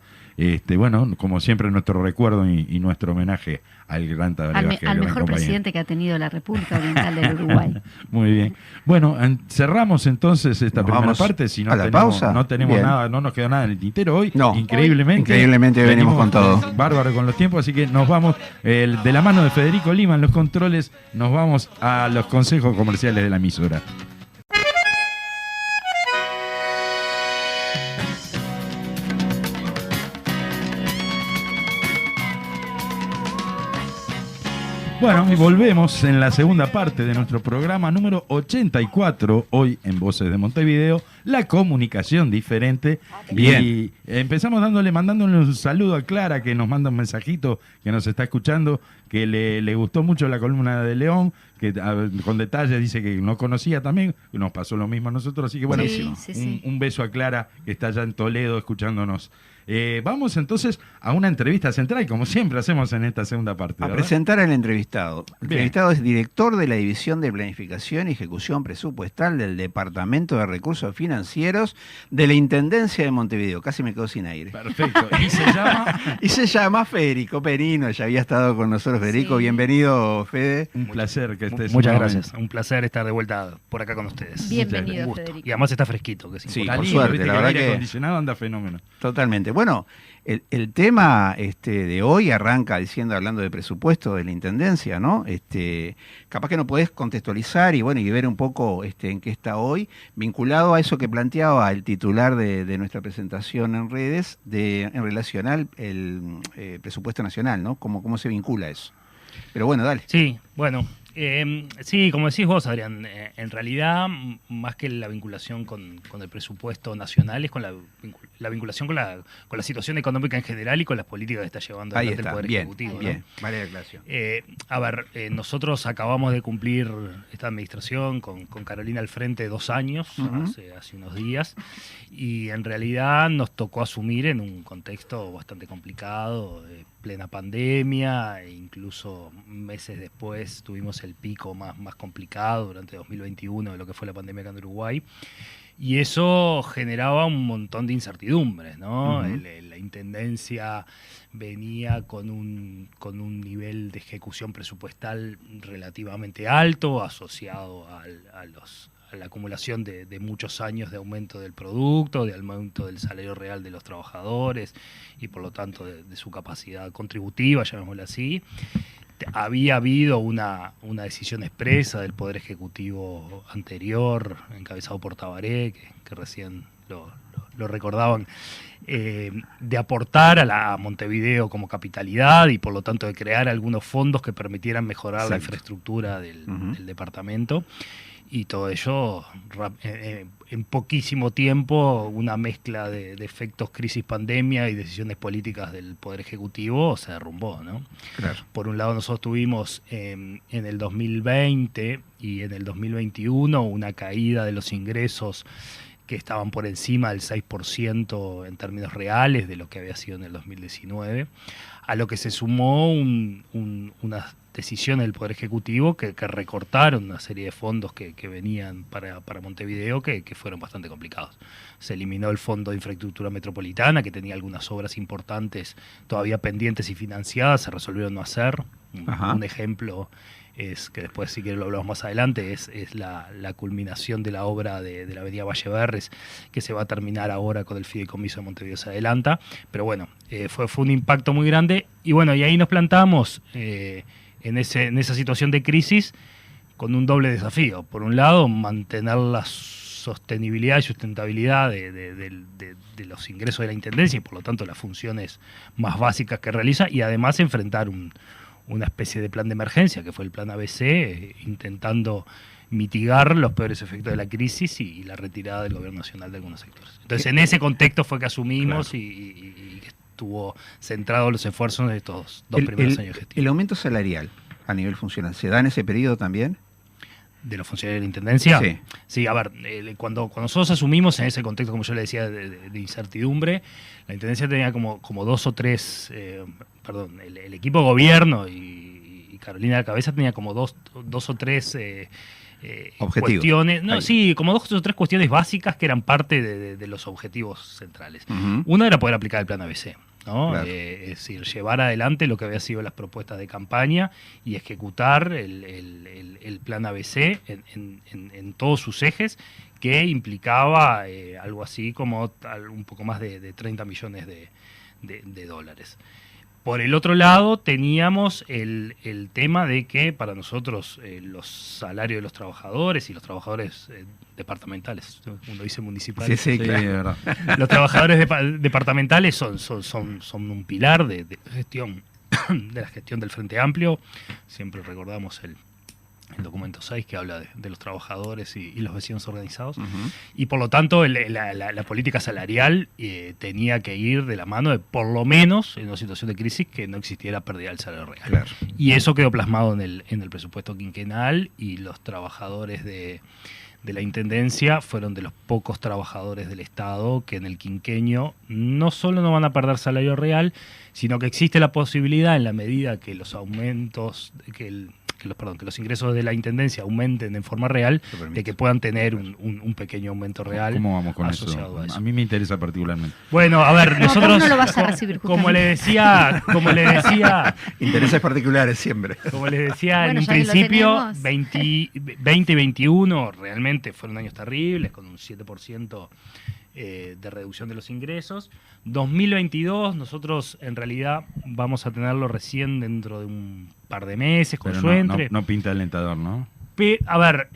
[SPEAKER 4] Bueno, como siempre, nuestro recuerdo y nuestro homenaje al gran Tabaré Vázquez,
[SPEAKER 6] al
[SPEAKER 4] gran
[SPEAKER 6] mejor
[SPEAKER 4] compañero.
[SPEAKER 6] presidente que ha tenido la República Oriental del Uruguay.
[SPEAKER 4] Muy bien. Bueno, cerramos entonces esta
[SPEAKER 5] Nos
[SPEAKER 4] primera
[SPEAKER 5] vamos
[SPEAKER 4] parte. Si no
[SPEAKER 5] a la
[SPEAKER 4] tenemos,
[SPEAKER 5] pausa.
[SPEAKER 4] no tenemos
[SPEAKER 5] Bien.
[SPEAKER 4] nada, no nos quedó nada en el tintero hoy.
[SPEAKER 5] No.
[SPEAKER 4] Increíblemente
[SPEAKER 5] venimos con todo.
[SPEAKER 4] Bárbaro con los tiempos, así que nos vamos de la mano de Federico Lima en los controles, nos vamos a los consejos comerciales de la emisora. Bueno, y volvemos en la segunda parte de nuestro programa número 84, hoy en Voces de Montevideo, la comunicación diferente.
[SPEAKER 5] Bien.
[SPEAKER 4] Y empezamos mandándole un saludo a Clara, que nos manda un mensajito, que nos está escuchando, que le gustó mucho la columna de León, que con detalles dice que no conocía también, nos pasó lo mismo a nosotros, así que bueno,
[SPEAKER 6] Sí.
[SPEAKER 4] un beso a Clara, que está allá en Toledo escuchándonos. Vamos entonces a una entrevista central, como siempre hacemos en esta segunda parte,
[SPEAKER 5] A
[SPEAKER 4] ¿verdad?
[SPEAKER 5] presentar al entrevistado. El
[SPEAKER 4] Bien.
[SPEAKER 5] entrevistado es director de la División de Planificación y Ejecución Presupuestal del Departamento de Recursos Financieros de la Intendencia de Montevideo. Casi me quedo sin aire.
[SPEAKER 4] Perfecto. Y se llama...
[SPEAKER 5] Y se llama Federico Perino, ya había estado con nosotros Federico.
[SPEAKER 6] Sí.
[SPEAKER 5] Bienvenido, Fede.
[SPEAKER 4] Un placer que estés.
[SPEAKER 9] Muchas
[SPEAKER 4] nuevamente.
[SPEAKER 9] gracias. Un placer estar de vuelta por acá con ustedes.
[SPEAKER 6] Bienvenido,
[SPEAKER 9] Un gusto.
[SPEAKER 6] Federico.
[SPEAKER 9] Y además está fresquito, que es
[SPEAKER 5] Sí,
[SPEAKER 4] Está
[SPEAKER 5] por
[SPEAKER 4] lindo,
[SPEAKER 5] suerte,
[SPEAKER 4] viste
[SPEAKER 5] la
[SPEAKER 4] que el
[SPEAKER 5] verdad
[SPEAKER 4] aire
[SPEAKER 5] que-
[SPEAKER 4] acondicionado anda fenómeno.
[SPEAKER 5] Totalmente. Bueno, el tema de hoy arranca hablando de presupuesto de la Intendencia, ¿no? Capaz que no podés contextualizar y ver un poco en qué está hoy, vinculado a eso que planteaba el titular de nuestra presentación en redes, en relación al presupuesto nacional, ¿no? ¿Cómo se vincula eso? Pero bueno, dale.
[SPEAKER 9] Sí, bueno. Sí, como decís vos, Adrián, en realidad, más que la vinculación con el presupuesto nacional, es con la vinculación con la situación económica en general y con las políticas que está llevando
[SPEAKER 5] Ahí
[SPEAKER 9] adelante el
[SPEAKER 5] está,
[SPEAKER 9] Poder
[SPEAKER 5] bien,
[SPEAKER 9] Ejecutivo, ¿no?
[SPEAKER 5] bien, vale la aclaración.
[SPEAKER 9] Nosotros acabamos de cumplir esta administración con Carolina al frente 2 años,
[SPEAKER 5] Ujú.
[SPEAKER 9] hace unos días, y en realidad nos tocó asumir en un contexto bastante complicado, plena pandemia, e incluso meses después tuvimos el pico más complicado durante 2021 de lo que fue la pandemia acá en Uruguay. Y eso generaba un montón de incertidumbres, ¿no? La intendencia venía con un nivel de ejecución presupuestal relativamente alto, asociado a la acumulación de muchos años de aumento del producto, de aumento del salario real de los trabajadores y por lo tanto de su capacidad contributiva, llamémoslo así. Había habido una decisión expresa del Poder Ejecutivo anterior, encabezado por Tabaré, que recién lo recordaban, de aportar a Montevideo como capitalidad y por lo tanto de crear algunos fondos que permitieran mejorar la infraestructura del departamento. Y todo ello, en poquísimo tiempo, una mezcla de efectos crisis pandemia y decisiones políticas del Poder Ejecutivo se derrumbó, ¿no?
[SPEAKER 5] Claro.
[SPEAKER 9] Por un lado, nosotros tuvimos en el 2020 y en el 2021 una caída de los ingresos que estaban por encima del 6% en términos reales de lo que había sido en el 2019, a lo que se sumó unas decisiones del Poder Ejecutivo que recortaron una serie de fondos que venían para Montevideo que fueron bastante complicados. Se eliminó el Fondo de Infraestructura Metropolitana, que tenía algunas obras importantes todavía pendientes y financiadas, se resolvieron no hacer. Un ejemplo es que después, si quieren, lo hablamos más adelante, es la culminación de la obra de la avenida Valleverres, que se va a terminar ahora con el fideicomiso de Montevideo se adelanta. Pero bueno, fue un impacto muy grande y bueno, y ahí nos plantamos en esa situación de crisis con un doble desafío. Por un lado, mantener la sostenibilidad y sustentabilidad de los ingresos de la Intendencia y por lo tanto las funciones más básicas que realiza, y además enfrentar una especie de plan de emergencia que fue el plan ABC, intentando mitigar los peores efectos de la crisis y la retirada del gobierno nacional de algunos sectores. Entonces en ese contexto fue que asumimos y estuvo centrado los esfuerzos de estos dos primeros años de gestión.
[SPEAKER 5] ¿El aumento salarial a nivel funcional se da en ese periodo también?
[SPEAKER 9] ¿De los funcionarios de la Intendencia?
[SPEAKER 5] Sí.
[SPEAKER 9] Sí, a ver, cuando nosotros asumimos en ese contexto, como yo le decía, de incertidumbre, la Intendencia tenía como dos o tres, el equipo de gobierno y Carolina de la Cabeza tenía como dos o tres cuestiones, como dos o tres cuestiones básicas que eran parte de los objetivos centrales. Una era poder aplicar el plan ABC, ¿no?
[SPEAKER 5] Claro.
[SPEAKER 9] Es decir, llevar adelante lo que había sido las propuestas de campaña y ejecutar el plan ABC en todos sus ejes, que implicaba algo así como un poco más de 30 millones de dólares. Por el otro lado, teníamos el tema de que para nosotros los salarios de los trabajadores y los trabajadores departamentales, uno dice municipales,
[SPEAKER 5] Sí, claro.
[SPEAKER 9] los trabajadores departamentales son un pilar de gestión, de la gestión del Frente Amplio. Siempre recordamos el documento 6 que habla de los trabajadores y los vecinos organizados. Y por lo tanto la política salarial tenía que ir de la mano de, por lo menos en una situación de crisis, que no existiera pérdida del salario real.
[SPEAKER 5] Claro.
[SPEAKER 9] Y eso quedó plasmado en el presupuesto quinquenal, y los trabajadores de la Intendencia fueron de los pocos trabajadores del Estado que en el quinquenio no solo no van a perder salario real, sino que existe la posibilidad, en la medida que los aumentos, que los ingresos de la Intendencia aumenten en forma real, de que puedan tener un pequeño aumento real.
[SPEAKER 4] ¿Cómo vamos con
[SPEAKER 9] asociado
[SPEAKER 4] eso?
[SPEAKER 9] a eso.
[SPEAKER 4] A mí me interesa particularmente.
[SPEAKER 9] Bueno, a ver, nosotros,
[SPEAKER 6] no lo vas a recibir,
[SPEAKER 9] como le decía,
[SPEAKER 5] Intereses particulares siempre.
[SPEAKER 9] como les decía
[SPEAKER 6] Bueno,
[SPEAKER 9] en un
[SPEAKER 6] ya que lo
[SPEAKER 9] principio,
[SPEAKER 6] tenemos.
[SPEAKER 9] 20 y 21 realmente fueron años terribles, con un 7% de reducción de los ingresos. 2022 nosotros en realidad vamos a tenerlo recién dentro de un par de meses, con
[SPEAKER 4] Pero
[SPEAKER 9] suerte.
[SPEAKER 4] no pinta alentador, ¿no?
[SPEAKER 9] A ver,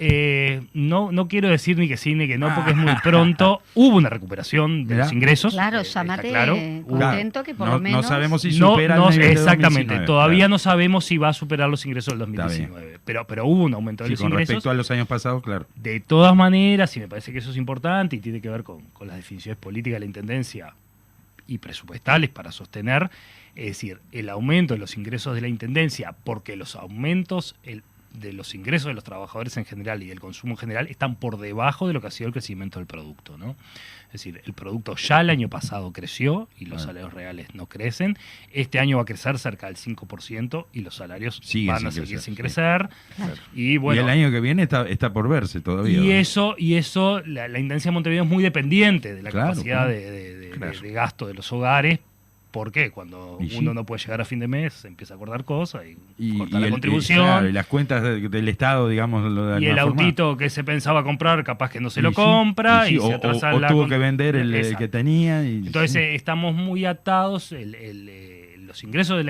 [SPEAKER 9] no quiero decir ni que sí ni que no, porque es muy pronto. Hubo una recuperación de los ingresos.
[SPEAKER 6] Claro,
[SPEAKER 9] está
[SPEAKER 6] llámate
[SPEAKER 9] claro.
[SPEAKER 6] contento que por
[SPEAKER 4] no,
[SPEAKER 6] lo menos...
[SPEAKER 4] no sabemos si
[SPEAKER 9] No,
[SPEAKER 4] supera el nivel de
[SPEAKER 9] exactamente.
[SPEAKER 4] 2019,
[SPEAKER 9] Todavía
[SPEAKER 4] claro.
[SPEAKER 9] no sabemos si va a superar los ingresos del 2019. Pero hubo un aumento de
[SPEAKER 4] Sí,
[SPEAKER 9] los
[SPEAKER 4] con
[SPEAKER 9] ingresos.
[SPEAKER 4] respecto a los años pasados, claro.
[SPEAKER 9] De todas maneras, y me parece que eso es importante y tiene que ver con las definiciones políticas de la Intendencia y presupuestales para sostener, es decir, el aumento de los ingresos de la Intendencia, porque los aumentos de los ingresos de los trabajadores en general y del consumo en general están por debajo de lo que ha sido el crecimiento del producto, ¿no? Es decir, el producto ya el año pasado creció y los salarios reales no crecen. Este año va a crecer cerca del 5% y los salarios van a seguir sin crecer.
[SPEAKER 6] Claro.
[SPEAKER 9] Y, bueno,
[SPEAKER 4] y el año que viene está por verse todavía.
[SPEAKER 9] Y eso la Intendencia de Montevideo es muy dependiente de la capacidad de gasto de los hogares. ¿Por qué? Cuando uno no puede llegar a fin de mes, empieza a acordar cosas y corta la contribución.
[SPEAKER 4] Y las cuentas del Estado, digamos.
[SPEAKER 9] Y el autito que se pensaba comprar, capaz que no se lo compra. Y se atrasa
[SPEAKER 4] o tuvo que vender el que tenía.
[SPEAKER 9] Entonces estamos muy atados. Los ingresos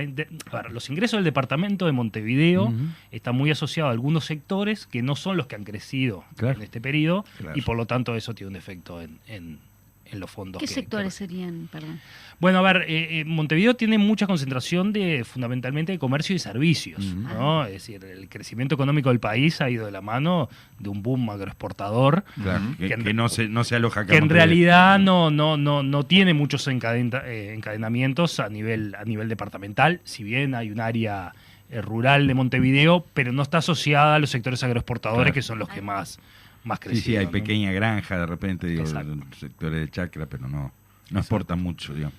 [SPEAKER 9] los ingresos del departamento de Montevideo están muy asociados a algunos sectores que no son los que han crecido en este periodo. Y por lo tanto eso tiene un efecto en los fondos.
[SPEAKER 6] ¿Qué sectores serían? Perdón.
[SPEAKER 9] Bueno, a ver, Montevideo tiene mucha concentración fundamentalmente de comercio y servicios, ¿no? Es decir, el crecimiento económico del país ha ido de la mano de un boom agroexportador.
[SPEAKER 4] Claro, que no se aloja acá.
[SPEAKER 9] Que en realidad no tiene muchos encadenamientos a nivel departamental, si bien hay un área rural de Montevideo, pero no está asociada a los sectores agroexportadores, que son los que más crecieron.
[SPEAKER 4] Sí, hay pequeña granja de repente, digo, sectores de chacra, pero no exportan mucho, digamos.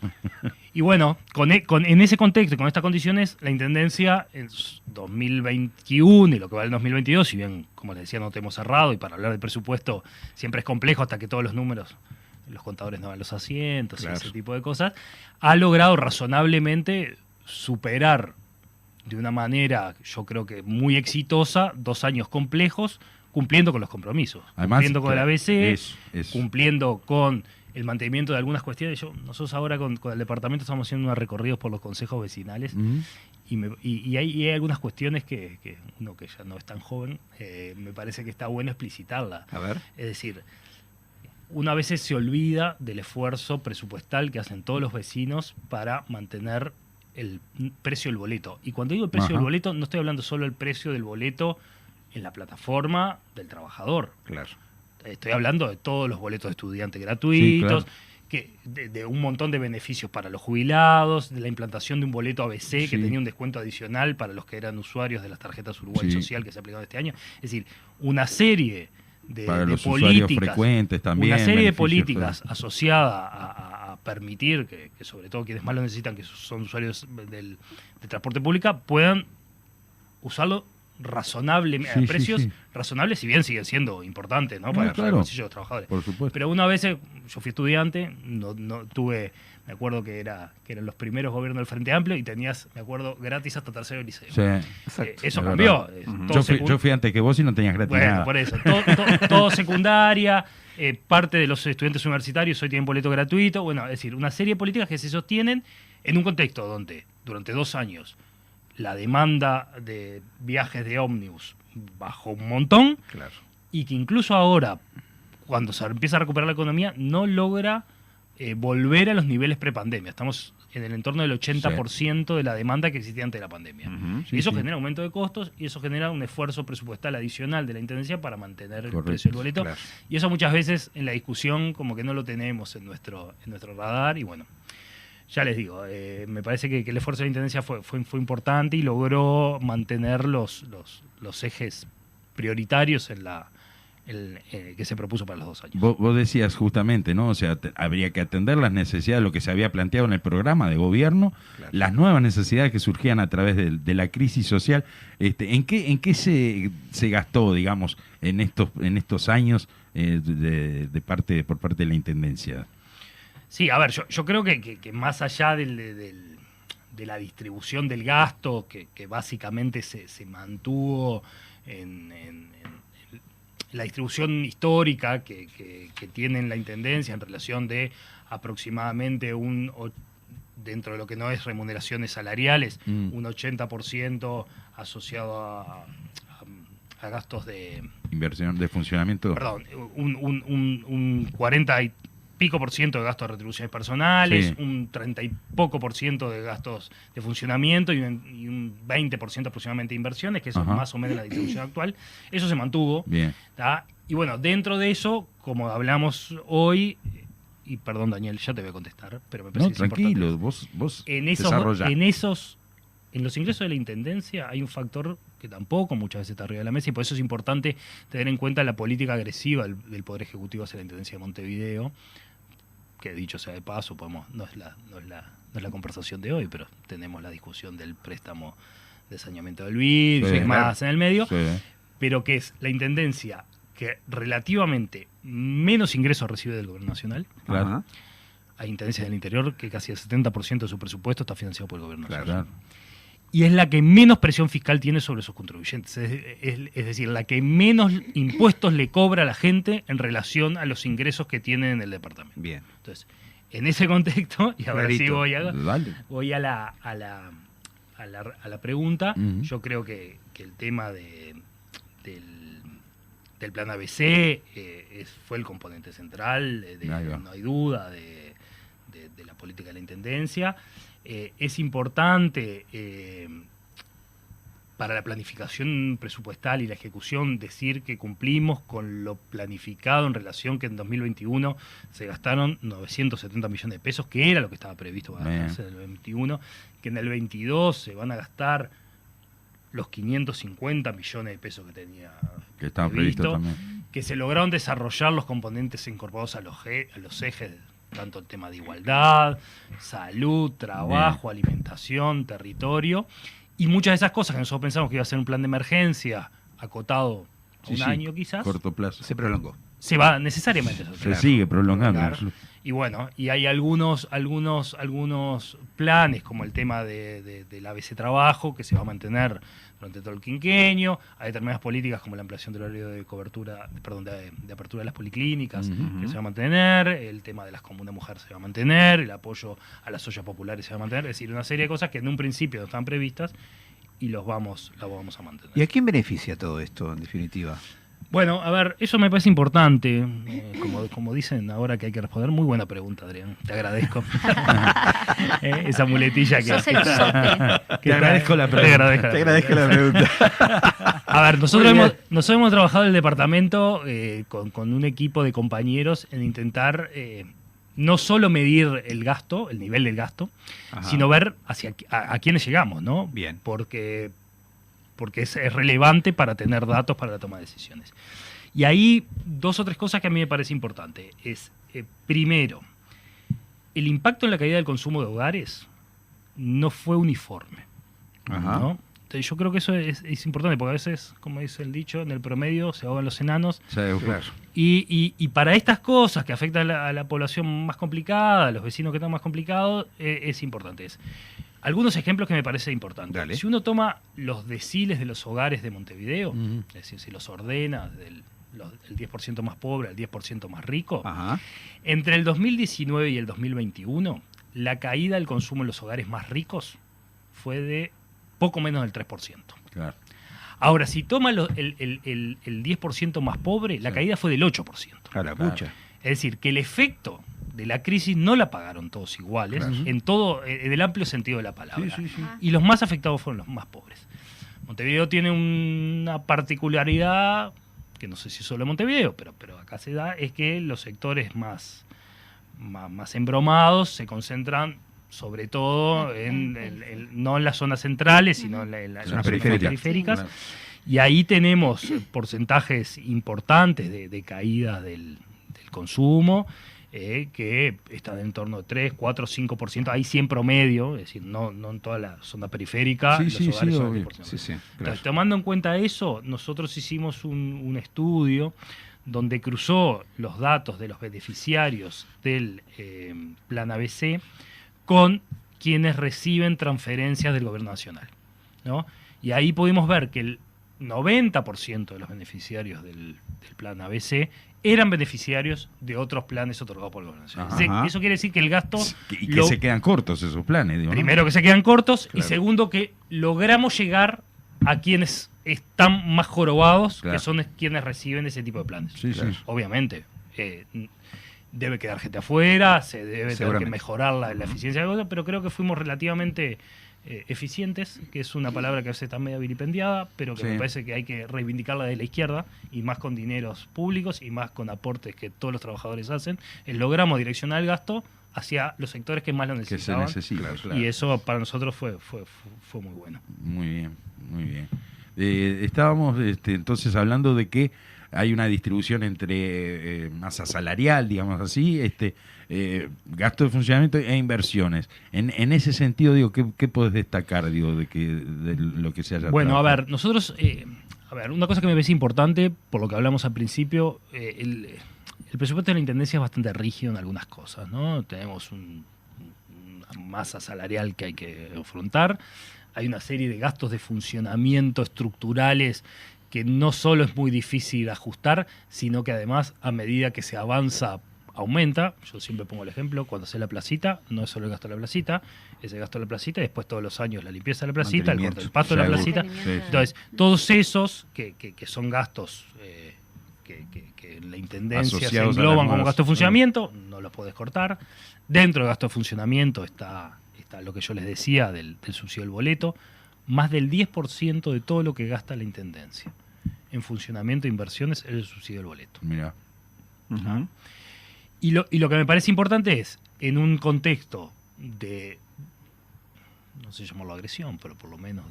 [SPEAKER 9] Y bueno, en ese contexto y con estas condiciones, la Intendencia en 2021 y lo que va del 2022, si bien, como les decía, no te hemos cerrado, y para hablar de presupuesto siempre es complejo hasta que todos los números, los contadores no dan los asientos y ese tipo de cosas, ha logrado razonablemente superar de una manera, yo creo que muy exitosa, 2 años complejos, cumpliendo con los compromisos, además, cumpliendo con el ABC, cumpliendo con el mantenimiento de algunas cuestiones. Nosotros ahora con el departamento estamos haciendo unos recorridos por los consejos vecinales y hay algunas cuestiones que uno que ya no es tan joven, me parece que está bueno explicitarla.
[SPEAKER 5] A ver.
[SPEAKER 9] Es decir, una vez se olvida del esfuerzo presupuestal que hacen todos los vecinos para mantener el precio del boleto. Y cuando digo el precio del boleto, no estoy hablando solo del precio del boleto en la plataforma del trabajador.
[SPEAKER 5] Claro.
[SPEAKER 9] Estoy hablando de todos los boletos de estudiantes gratuitos,
[SPEAKER 4] Sí,
[SPEAKER 9] de un montón de beneficios para los jubilados, de la implantación de un boleto ABC que tenía un descuento adicional para los que eran usuarios de las tarjetas Uruguay Social que se aplicaron este año. Es decir, una serie de políticas
[SPEAKER 4] frecuentes también,
[SPEAKER 9] una serie de políticas asociadas a permitir que sobre todo quienes más lo necesitan, que son usuarios del transporte público, puedan usarlo razonablemente, a precios razonables, si bien siguen siendo importantes, ¿no? Para el bolsillo de los trabajadores.
[SPEAKER 4] Por supuesto.
[SPEAKER 9] Pero una vez yo fui estudiante, no tuve, me acuerdo que eran los primeros gobiernos del Frente Amplio y tenías, me acuerdo, gratis hasta tercero liceo.
[SPEAKER 4] Sí.
[SPEAKER 9] Eso cambió.
[SPEAKER 4] Yo fui antes que vos y no tenías gratis nada.
[SPEAKER 9] Por eso. Todo secundaria, parte de los estudiantes universitarios hoy tienen boleto gratuito. Bueno, es decir, una serie de políticas que se sostienen en un contexto donde durante 2 años la demanda de viajes de ómnibus bajó un montón, y que incluso ahora, cuando se empieza a recuperar la economía, no logra volver a los niveles prepandemia. Estamos en el entorno del 80% de la demanda que existía antes de la pandemia. Y eso genera aumento de costos y eso genera un esfuerzo presupuestal adicional de la Intendencia para mantener el precio del boleto. Y eso muchas veces en la discusión como que no lo tenemos en nuestro radar y bueno. Ya les digo, me parece que el esfuerzo de la Intendencia fue importante y logró mantener los ejes prioritarios que se propuso para los 2 años.
[SPEAKER 4] Vos decías justamente, ¿no? O sea, habría que atender las necesidades, lo que se había planteado en el programa de gobierno, las nuevas necesidades que surgían a través de la crisis social. ¿En qué se gastó, digamos, en estos años por parte de la Intendencia?
[SPEAKER 9] Sí, a ver, yo creo que más allá de la distribución del gasto, que básicamente se mantuvo en la distribución histórica que tiene la Intendencia en relación de aproximadamente dentro de lo que no es remuneraciones salariales, un 80% asociado a gastos de
[SPEAKER 4] inversión, de funcionamiento.
[SPEAKER 9] Perdón, un 40 y pico por ciento de gastos de retribuciones personales, un 30 y poco por ciento de gastos de funcionamiento y un 20% aproximadamente de inversiones, que eso es más o menos la distribución actual. Eso se mantuvo.
[SPEAKER 4] Bien.
[SPEAKER 9] Y bueno, dentro de eso, como hablamos hoy, y perdón Daniel, ya te voy a contestar, pero me parece que es
[SPEAKER 4] tranquilo,
[SPEAKER 9] importante.
[SPEAKER 4] vos
[SPEAKER 9] en esos en los ingresos de la Intendencia hay un factor que tampoco muchas veces está arriba de la mesa, y por eso es importante tener en cuenta la política agresiva del Poder Ejecutivo hacia la Intendencia de Montevideo, que dicho sea de paso, no es la conversación de hoy, pero tenemos la discusión del préstamo de saneamiento del vidrio y más en el medio, pero que es la Intendencia que relativamente menos ingresos recibe del Gobierno Nacional.
[SPEAKER 5] Claro.
[SPEAKER 9] Hay intendencias del interior que casi el 70% de su presupuesto está financiado por el Gobierno Nacional.
[SPEAKER 4] Claro.
[SPEAKER 9] Y es la que menos presión fiscal tiene sobre sus contribuyentes. Es decir, la que menos impuestos le cobra a la gente en relación a los ingresos que tiene en el departamento.
[SPEAKER 5] Bien.
[SPEAKER 9] Entonces, en ese contexto, y ahora sí voy a la pregunta, yo creo que el tema del plan ABC fue el componente central, no hay duda, de la política de la Intendencia. Es importante para la planificación presupuestal y la ejecución decir que cumplimos con lo planificado en relación que en 2021 se gastaron 970 millones de pesos, que era lo que estaba previsto para gastarse en el 2021, que en el 22 se van a gastar los 550 millones de pesos que tenía
[SPEAKER 4] que estaba previsto también.
[SPEAKER 9] Que se lograron desarrollar los componentes incorporados a los ejes, tanto el tema de igualdad, salud, trabajo, alimentación, territorio, y muchas de esas cosas que nosotros pensamos que iba a ser un plan de emergencia acotado a un año quizás,
[SPEAKER 4] corto plazo,
[SPEAKER 5] se prolongó.
[SPEAKER 9] Se va necesariamente.
[SPEAKER 4] Se sigue prolongando.
[SPEAKER 9] Y bueno, y hay algunos planes, como el tema del ABC Trabajo, que se va a mantener durante todo el quinquenio. Hay determinadas políticas como la ampliación del horario de cobertura, de apertura de las policlínicas, que se va a mantener. El tema de las comunas mujeres se va a mantener. El apoyo a las ollas populares se va a mantener. Es decir, una serie de cosas que en un principio no estaban previstas y las vamos a mantener.
[SPEAKER 5] ¿Y a quién beneficia todo esto, en definitiva?
[SPEAKER 9] Bueno, a ver, eso me parece importante, como dicen ahora que hay que responder. Muy buena pregunta, Adrián, te agradezco. Esa muletilla que...
[SPEAKER 6] Sos el sote.
[SPEAKER 4] Te agradezco la pregunta.
[SPEAKER 5] Te agradezco la pregunta.
[SPEAKER 9] A ver, nosotros hemos trabajado en el departamento con un equipo de compañeros en intentar no solo medir el gasto, el nivel del gasto, sino ver a quiénes llegamos, ¿no?
[SPEAKER 5] Bien.
[SPEAKER 9] Porque es relevante para tener datos para la toma de decisiones. Y ahí 2 o 3 cosas que a mí me parece importante. Primero, el impacto en la caída del consumo de hogares no fue uniforme. ¿No? Entonces yo creo que eso es importante, porque a veces, como dice el dicho, en el promedio se ahogan los enanos.
[SPEAKER 4] Sí, claro.
[SPEAKER 9] Y para estas cosas que afectan a la población más complicada, a los vecinos que están más complicados, es importante. Algunos ejemplos que me parece importante.
[SPEAKER 5] Dale.
[SPEAKER 9] Si uno toma los deciles de los hogares de Montevideo, es decir, si los ordena del 10% más pobre al 10% más rico, entre el 2019 y el 2021, la caída del consumo en los hogares más ricos fue de poco menos del 3%.
[SPEAKER 4] Claro.
[SPEAKER 9] Ahora, si toma el 10% más pobre, la caída fue del 8%.
[SPEAKER 5] Pucha.
[SPEAKER 9] Es decir, que el efecto de la crisis no la pagaron todos iguales, en el amplio sentido de la palabra.
[SPEAKER 4] Sí.
[SPEAKER 9] Y los más afectados fueron los más pobres. Montevideo tiene una particularidad, que no sé si solo en Montevideo, pero acá se da, es que los sectores más embromados se concentran sobre todo no en las zonas centrales, sino en las zonas periféricas. Y ahí tenemos porcentajes importantes de caída del consumo, que están en torno de 3, 4, 5%, ahí sí en promedio, es decir, no en toda la zona periférica, los hogares son 10%. Entonces, tomando en cuenta eso, nosotros hicimos un estudio donde cruzó los datos de los beneficiarios del Plan ABC con quienes reciben transferencias del Gobierno Nacional, ¿no? Y ahí pudimos ver que el 90% de los beneficiarios del Plan ABC eran beneficiarios de otros planes otorgados por el Gobierno Nacional. Eso quiere decir que el gasto...
[SPEAKER 4] Y que se quedan cortos esos planes. Digo,
[SPEAKER 9] primero, que se quedan cortos, y segundo, que logramos llegar a quienes están más jorobados, que son quienes reciben ese tipo de planes. Obviamente, debe quedar gente afuera, se debe tener que mejorar la eficiencia de cosas, pero creo que fuimos relativamente eficientes, que es una palabra que a veces está medio vilipendiada, pero que me parece que hay que reivindicarla de la izquierda, y más con dineros públicos y más con aportes que todos los trabajadores hacen. Logramos direccionar el gasto hacia los sectores que más lo
[SPEAKER 4] Que se
[SPEAKER 9] necesitaban.
[SPEAKER 4] necesita, claro.
[SPEAKER 9] Y eso para nosotros fue muy bueno.
[SPEAKER 4] Muy bien, muy bien. Estábamos entonces hablando de que hay una distribución entre masa salarial, digamos así, gasto de funcionamiento e inversiones. En ese sentido, digo, ¿qué podés destacar, digo, de lo que se haya
[SPEAKER 9] Bueno,
[SPEAKER 4] trabajado?
[SPEAKER 9] a ver, nosotros, una cosa que me parece importante, por lo que hablamos al principio, el presupuesto de la Intendencia es bastante rígido en algunas cosas, ¿no? Tenemos una masa salarial que hay que afrontar, hay una serie de gastos de funcionamiento estructurales que no solo es muy difícil ajustar, sino que además a medida que se avanza aumenta. Yo siempre pongo el ejemplo, cuando hace la placita, no es solo el gasto de la placita, es el gasto de la placita y después todos los años la limpieza de la placita, el corte del pasto de la
[SPEAKER 4] Seguro.
[SPEAKER 9] placita.
[SPEAKER 4] Sí.
[SPEAKER 9] Entonces, todos esos que son gastos que la Intendencia se
[SPEAKER 4] Asociados a
[SPEAKER 9] engloban
[SPEAKER 4] las
[SPEAKER 9] como
[SPEAKER 4] nuevas-
[SPEAKER 9] gasto de funcionamiento, no los podés cortar. Dentro del gasto de funcionamiento está lo que yo les decía del subsidio del boleto. Más del 10% de todo lo que gasta la Intendencia en funcionamiento e inversiones es el subsidio del boleto.
[SPEAKER 4] Mirá.
[SPEAKER 5] Ujú.
[SPEAKER 9] Y lo que me parece importante es, en un contexto de, no sé llamarlo agresión, pero por lo menos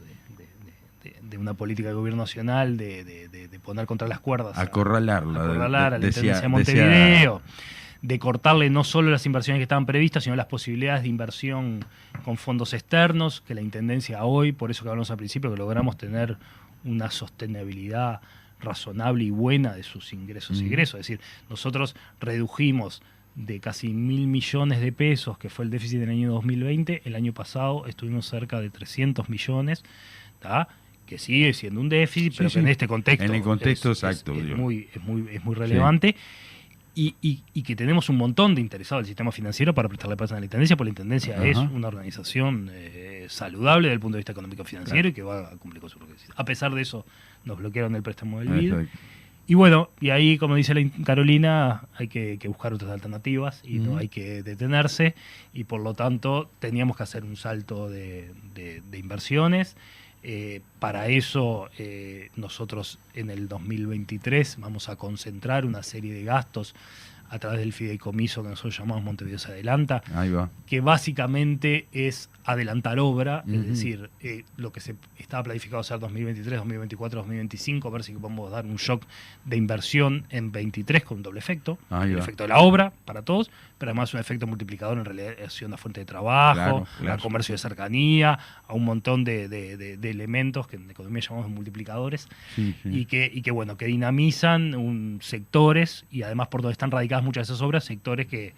[SPEAKER 9] de una política de gobierno nacional, de poner contra las cuerdas
[SPEAKER 4] Acorralarla.
[SPEAKER 9] acorralar a la
[SPEAKER 4] decía-
[SPEAKER 9] Intendencia de Montevideo, de cortarle no solo las inversiones que estaban previstas, sino las posibilidades de inversión con fondos externos, que la Intendencia hoy, por eso que hablamos al principio, que logramos tener una sostenibilidad razonable y buena de sus ingresos y egresos. Es decir, nosotros redujimos de casi 1.000 millones de pesos, que fue el déficit del año 2020, el año pasado estuvimos cerca de 300 millones, ¿tá? Que sigue siendo un déficit,
[SPEAKER 4] Sí,
[SPEAKER 9] pero
[SPEAKER 4] sí.
[SPEAKER 9] que en este contexto
[SPEAKER 4] En el contexto
[SPEAKER 9] es
[SPEAKER 4] exacto, digo.
[SPEAKER 9] muy relevante. Y que tenemos un montón de interesados del sistema financiero para prestarle plata a la Intendencia, porque la Intendencia
[SPEAKER 4] Ajá.
[SPEAKER 9] es una organización saludable desde el punto de vista económico financiero y que va a cumplir con su requisito. A pesar de eso, nos bloquearon el préstamo del BID.
[SPEAKER 4] Exacto.
[SPEAKER 9] Y bueno, y ahí, como dice Carolina, hay que buscar otras alternativas y no hay que detenerse. Y por lo tanto, teníamos que hacer un salto de inversiones. Para eso, nosotros en el 2023 vamos a concentrar una serie de gastos a través del fideicomiso que nosotros llamamos Montevideo se adelanta,
[SPEAKER 4] Ahí va.
[SPEAKER 9] que básicamente es adelantar obra,
[SPEAKER 4] Ujú.
[SPEAKER 9] es decir, lo que se estaba planificado hacer 2023, 2024, 2025, a ver si podemos dar un shock de inversión en 23 con un doble efecto.
[SPEAKER 4] Ahí
[SPEAKER 9] El
[SPEAKER 4] va.
[SPEAKER 9] efecto de la obra para todos, pero además un efecto multiplicador en relación a fuente de trabajo,
[SPEAKER 4] Claro.
[SPEAKER 9] a comercio de cercanía, a un montón de elementos que en economía llamamos multiplicadores
[SPEAKER 4] Sí, sí.
[SPEAKER 9] y que bueno, que dinamizan sectores y además por donde están radicadas muchas de esas obras, sectores que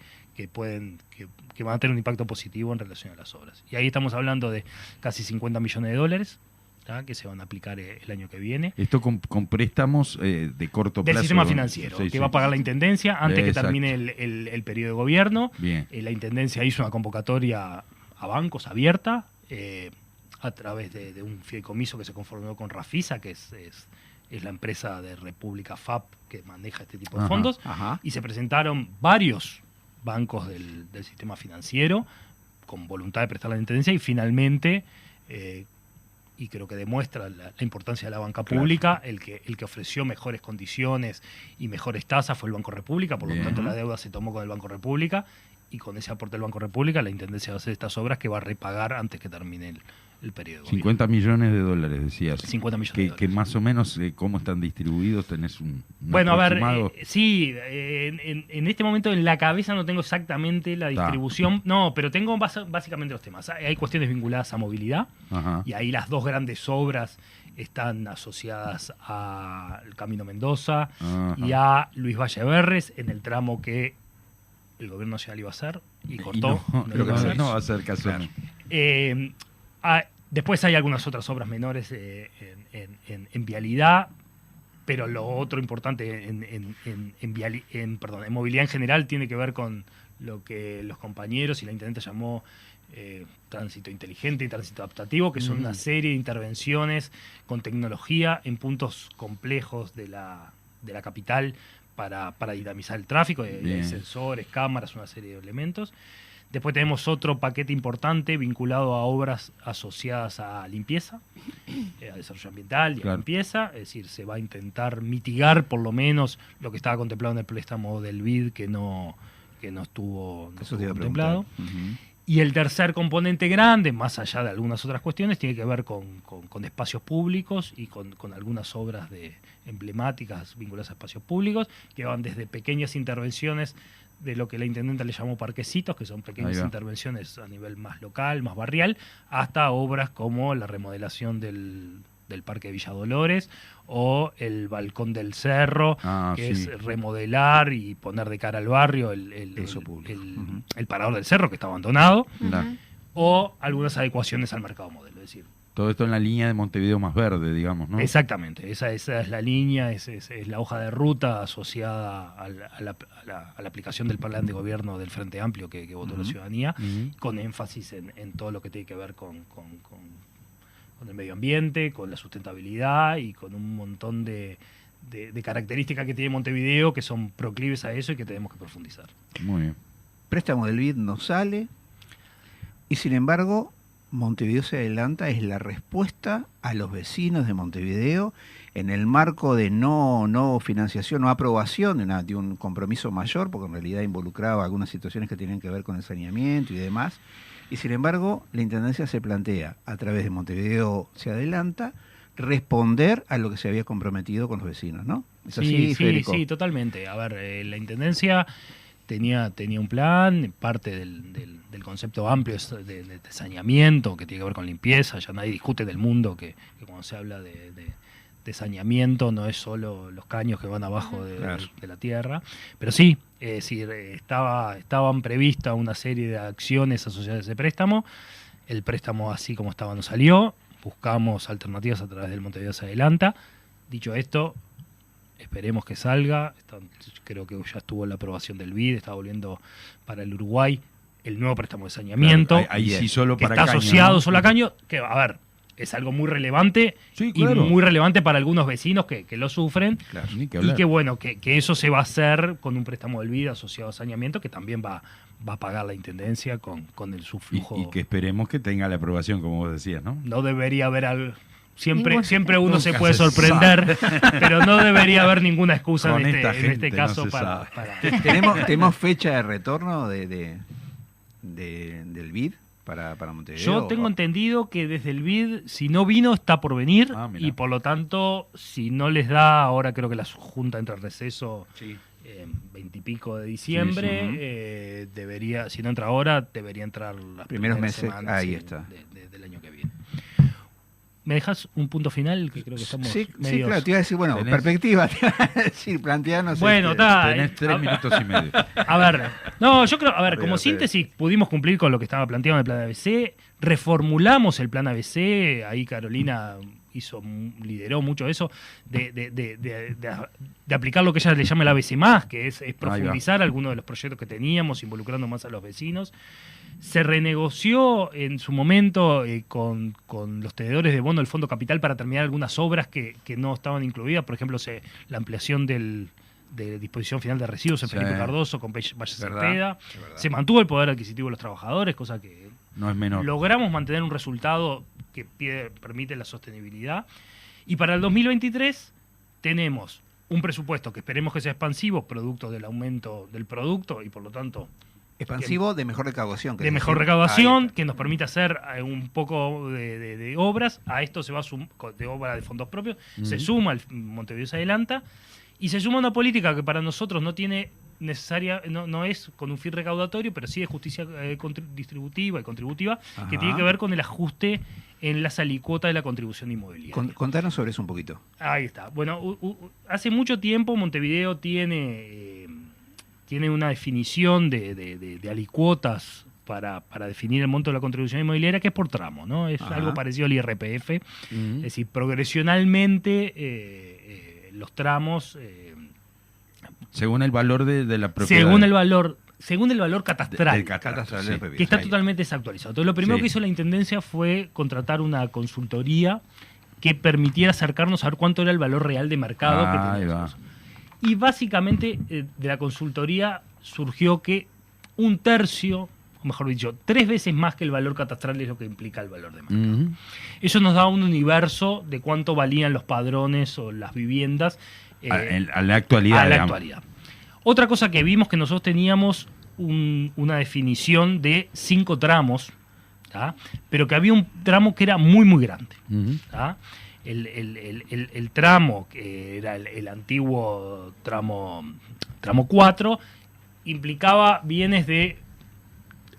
[SPEAKER 9] van a tener un impacto positivo en relación a las obras. Y ahí estamos hablando de casi 50 millones de dólares, ¿tá? Que se van a aplicar el año que viene.
[SPEAKER 4] Esto con préstamos de corto
[SPEAKER 9] Del
[SPEAKER 4] plazo.
[SPEAKER 9] sistema financiero,
[SPEAKER 4] Sí,
[SPEAKER 9] que
[SPEAKER 4] sí.
[SPEAKER 9] va a pagar la Intendencia antes que
[SPEAKER 4] Exacto.
[SPEAKER 9] termine el periodo de gobierno.
[SPEAKER 4] Bien.
[SPEAKER 9] La Intendencia hizo una convocatoria a bancos abierta a través de un fideicomiso que se conformó con Rafisa, que es la empresa de República FAP que maneja este tipo de
[SPEAKER 4] Ajá.
[SPEAKER 9] fondos.
[SPEAKER 5] Ajá.
[SPEAKER 9] Y se presentaron varios bancos del sistema financiero con voluntad de prestar la Intendencia y finalmente, y creo que demuestra la importancia de la banca
[SPEAKER 4] Claro.
[SPEAKER 9] pública, el que ofreció mejores condiciones y mejores tasas fue el Banco República, por lo
[SPEAKER 4] Bien.
[SPEAKER 9] tanto la deuda se tomó con el Banco República y con ese aporte del Banco República la Intendencia va a hacer estas obras que va a repagar antes que termine el periodo. de
[SPEAKER 4] 50 millones de dólares, decías.
[SPEAKER 9] 50 millones
[SPEAKER 4] que,
[SPEAKER 9] de dólares.
[SPEAKER 4] que más o menos, ¿cómo están distribuidos? ¿Tenés un
[SPEAKER 9] Bueno, a ver,
[SPEAKER 4] aproximado?
[SPEAKER 9] sí, en este momento en la cabeza no tengo exactamente la
[SPEAKER 4] Está.
[SPEAKER 9] distribución, no, pero tengo básicamente los temas. Hay cuestiones vinculadas a movilidad,
[SPEAKER 4] Ajá.
[SPEAKER 9] y ahí las dos grandes obras están asociadas al Camino Mendoza
[SPEAKER 4] Ajá.
[SPEAKER 9] y a Luis Valle Berres en el tramo que el gobierno nacional iba a hacer y cortó.
[SPEAKER 4] No,
[SPEAKER 9] no lo iba a hacer.
[SPEAKER 4] no va a hacer caso.
[SPEAKER 5] Claro.
[SPEAKER 9] Después hay algunas otras obras menores en vialidad, pero lo otro importante en movilidad en general tiene que ver con lo que los compañeros y la intendente llamó tránsito inteligente y tránsito adaptativo, que son una serie de intervenciones con tecnología en puntos complejos de la capital para dinamizar el tráfico. Hay
[SPEAKER 4] Bien.
[SPEAKER 9] sensores, cámaras, una serie de elementos. Después tenemos otro paquete importante vinculado a obras asociadas a limpieza, a desarrollo ambiental y a
[SPEAKER 4] Claro.
[SPEAKER 9] limpieza. Es decir, se va a intentar mitigar por lo menos lo que estaba contemplado en el préstamo del BID que no no estuvo
[SPEAKER 5] Eso te iba a
[SPEAKER 9] contemplado.
[SPEAKER 5] preguntar. Ujú.
[SPEAKER 9] Y el tercer componente grande, más allá de algunas otras cuestiones, tiene que ver con espacios públicos y con algunas obras emblemáticas vinculadas a espacios públicos, que van desde pequeñas intervenciones de lo que la intendenta le llamó parquecitos, que son pequeñas intervenciones a nivel más local, más barrial, hasta obras como la remodelación del Parque Villa Dolores o el Balcón del Cerro, que es remodelar y poner de cara al barrio el parador del cerro que está abandonado, o algunas adecuaciones al mercado modelo. Es decir,
[SPEAKER 4] todo esto en la línea de Montevideo más verde, digamos, ¿no?
[SPEAKER 9] Exactamente, esa es la línea, es la hoja de ruta asociada a la aplicación del plan de gobierno del Frente Amplio que votó la ciudadanía, con énfasis en todo lo que tiene que ver con el medio ambiente, con la sustentabilidad y con un montón de características que tiene Montevideo que son proclives a eso y que tenemos que profundizar.
[SPEAKER 4] Muy bien.
[SPEAKER 5] Préstamo del BID no sale y sin embargo Montevideo se adelanta es la respuesta a los vecinos de Montevideo en el marco de no financiación, no aprobación de un compromiso mayor, porque en realidad involucraba algunas situaciones que tienen que ver con el saneamiento y demás. Y sin embargo, la Intendencia se plantea, a través de Montevideo se adelanta, responder a lo que se había comprometido con los vecinos, ¿no? ¿Es así, Federico?
[SPEAKER 9] Sí, totalmente. A ver, la Intendencia tenía un plan, parte del concepto amplio de saneamiento, que tiene que ver con limpieza. Ya nadie discute del mundo que cuando se habla de saneamiento no es solo los caños que van abajo de la tierra, pero sí, estaban previstas una serie de acciones asociadas a ese préstamo. El préstamo así como estaba no salió, buscamos alternativas a través del Montevideo se adelanta. Dicho esto, esperemos que salga. Creo que ya estuvo la aprobación del BID, está volviendo para el Uruguay el nuevo préstamo de saneamiento,
[SPEAKER 4] claro, ahí sí solo
[SPEAKER 9] que
[SPEAKER 4] para
[SPEAKER 9] está
[SPEAKER 4] caño,
[SPEAKER 9] asociado
[SPEAKER 4] ¿no?
[SPEAKER 9] solo a caño, que a ver, es algo muy relevante y muy relevante para algunos vecinos que lo sufren.
[SPEAKER 4] Claro, ni que
[SPEAKER 9] y
[SPEAKER 4] hablar.
[SPEAKER 9] que bueno, que eso se va a hacer con un préstamo del BID asociado a saneamiento que también va a pagar la Intendencia con el subflujo.
[SPEAKER 4] Y que esperemos que tenga la aprobación, como vos decías, ¿no?
[SPEAKER 9] No debería haber algo. Siempre uno
[SPEAKER 4] Nunca
[SPEAKER 9] se puede
[SPEAKER 4] se
[SPEAKER 9] sorprender, pero no debería haber ninguna excusa
[SPEAKER 4] Con
[SPEAKER 9] en
[SPEAKER 4] esta
[SPEAKER 9] este
[SPEAKER 4] gente
[SPEAKER 9] caso
[SPEAKER 4] no se sabe.
[SPEAKER 5] ¿Tenemos fecha de retorno del BID para Montevideo?
[SPEAKER 9] Yo tengo entendido que desde el BID, si no vino, está por venir,
[SPEAKER 4] mirá.
[SPEAKER 9] y por lo tanto, si no les da, ahora creo que la Junta entra en receso 20 y pico de diciembre, debería, si no entra ahora, debería entrar las
[SPEAKER 5] primeros meses,
[SPEAKER 9] semanas,
[SPEAKER 5] ahí está.
[SPEAKER 9] del año que viene. ¿Me dejas un punto final? Que creo que estamos
[SPEAKER 5] Sí,
[SPEAKER 9] medios...
[SPEAKER 5] claro, te iba a decir, bueno, perspectiva, te iba a decir, plantearnos.
[SPEAKER 9] Bueno, está.
[SPEAKER 4] Tenés 3 minutos y medio.
[SPEAKER 9] A ver, no, yo creo, como
[SPEAKER 5] Olvídate.
[SPEAKER 9] síntesis, pudimos cumplir con lo que estaba planteado en el plan ABC, reformulamos el plan ABC, ahí Carolina lideró mucho eso, de aplicar lo que ella le llama el ABC+, que es profundizar algunos de los proyectos que teníamos, involucrando más a los vecinos. Se renegoció en su momento con los tenedores de bono del Fondo Capital para terminar algunas obras que no estaban incluidas, por ejemplo, la ampliación de disposición final de residuos en Felipe Cardoso con Valle Cepeda. Se mantuvo el poder adquisitivo de los trabajadores, cosa que
[SPEAKER 4] no es menor.
[SPEAKER 9] Logramos mantener un resultado que permite la sostenibilidad. Y para el 2023 tenemos un presupuesto que esperemos que sea expansivo, producto del aumento del producto y por lo tanto...
[SPEAKER 5] Expansivo de mejor recaudación.
[SPEAKER 9] De mejor recaudación, que nos permite hacer un poco de obras. A esto se va de obra de fondos propios. Se suma el Montevideo se adelanta. Y se suma una política que para nosotros no tiene no es con un fin recaudatorio, pero sí de justicia distributiva y contributiva, que tiene que ver con el ajuste en las alícuotas de la contribución inmobiliaria.
[SPEAKER 5] Contanos sobre eso un poquito.
[SPEAKER 9] Ahí está. Bueno, hace mucho tiempo Montevideo tiene una definición de alícuotas para definir el monto de la contribución inmobiliaria, que es por tramo, ¿no? Es algo parecido al IRPF. Es decir, progresionalmente los tramos...
[SPEAKER 4] según el valor de la propiedad.
[SPEAKER 9] Según el valor catastral,
[SPEAKER 4] catastral
[SPEAKER 9] que está totalmente desactualizado. Entonces, lo primero que hizo la Intendencia fue contratar una consultoría que permitiera acercarnos a ver cuánto era el valor real de mercado que teníamos. Y básicamente de la consultoría surgió que un tercio, o mejor dicho, 3 veces más que el valor catastral es lo que implica el valor de mercado. Eso nos da un universo de cuánto valían los padrones o las viviendas
[SPEAKER 4] a la actualidad.
[SPEAKER 9] Otra cosa que vimos que nosotros teníamos una definición de 5 tramos, ¿tá? Pero que había un tramo que era muy, muy grande. ¿Tá? El tramo, que era el antiguo tramo 4, implicaba bienes de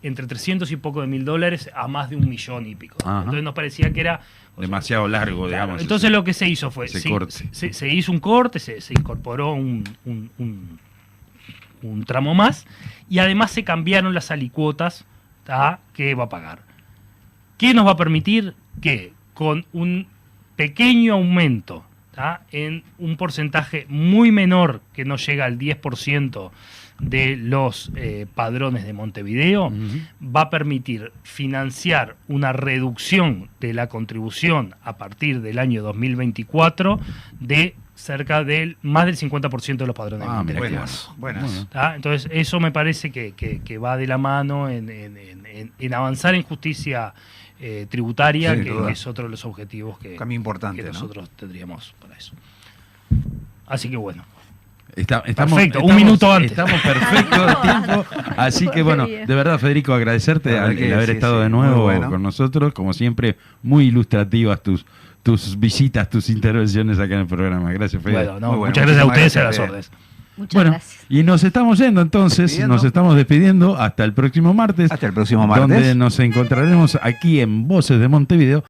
[SPEAKER 9] entre 300 y poco de $1.000 a más de 1 millón y pico.
[SPEAKER 4] Ajá.
[SPEAKER 9] Entonces nos parecía que era...
[SPEAKER 4] Demasiado largo,
[SPEAKER 9] Claro,
[SPEAKER 4] digamos.
[SPEAKER 9] entonces lo que se hizo fue,
[SPEAKER 4] ese corte.
[SPEAKER 9] se hizo un corte, se incorporó un tramo más, y además se cambiaron las alicuotas, ¿tá? Que va a pagar. ¿Qué nos va a permitir? Que con un pequeño aumento, ¿tá? En un porcentaje muy menor, que no llega al 10% de los padrones de Montevideo, va a permitir financiar una reducción de la contribución a partir del año 2024 de cerca del más del 50% de los padrones de Montevideo.
[SPEAKER 5] Buenas.
[SPEAKER 9] ¿Tá? Entonces eso me parece que va de la mano en avanzar en justicia tributaria,
[SPEAKER 5] Sin
[SPEAKER 9] que
[SPEAKER 5] duda.
[SPEAKER 9] es otro de los objetivos que
[SPEAKER 5] Importante,
[SPEAKER 9] que
[SPEAKER 5] ¿no?
[SPEAKER 9] nosotros tendríamos para eso. Así que bueno.
[SPEAKER 4] Estamos,
[SPEAKER 9] Perfecto, un minuto antes.
[SPEAKER 4] Estamos perfectos de tiempo. Así que bueno, de verdad, Federico, agradecerte
[SPEAKER 5] La verdad que
[SPEAKER 4] el haber
[SPEAKER 5] sí,
[SPEAKER 4] estado
[SPEAKER 5] sí,
[SPEAKER 4] de
[SPEAKER 5] muy
[SPEAKER 4] nuevo
[SPEAKER 5] bueno.
[SPEAKER 4] con nosotros. Como siempre, muy ilustrativas tus visitas, tus intervenciones acá en el programa. Gracias, Federico.
[SPEAKER 9] Bueno, no, muchas gracias a ustedes y a las órdenes.
[SPEAKER 6] Muchas
[SPEAKER 4] Bueno,
[SPEAKER 6] gracias.
[SPEAKER 4] y nos estamos yendo entonces,
[SPEAKER 5] Despidiendo.
[SPEAKER 4] nos estamos despidiendo hasta el próximo martes.
[SPEAKER 5] Hasta el próximo martes.
[SPEAKER 4] Donde nos encontraremos aquí en Voces de Montevideo.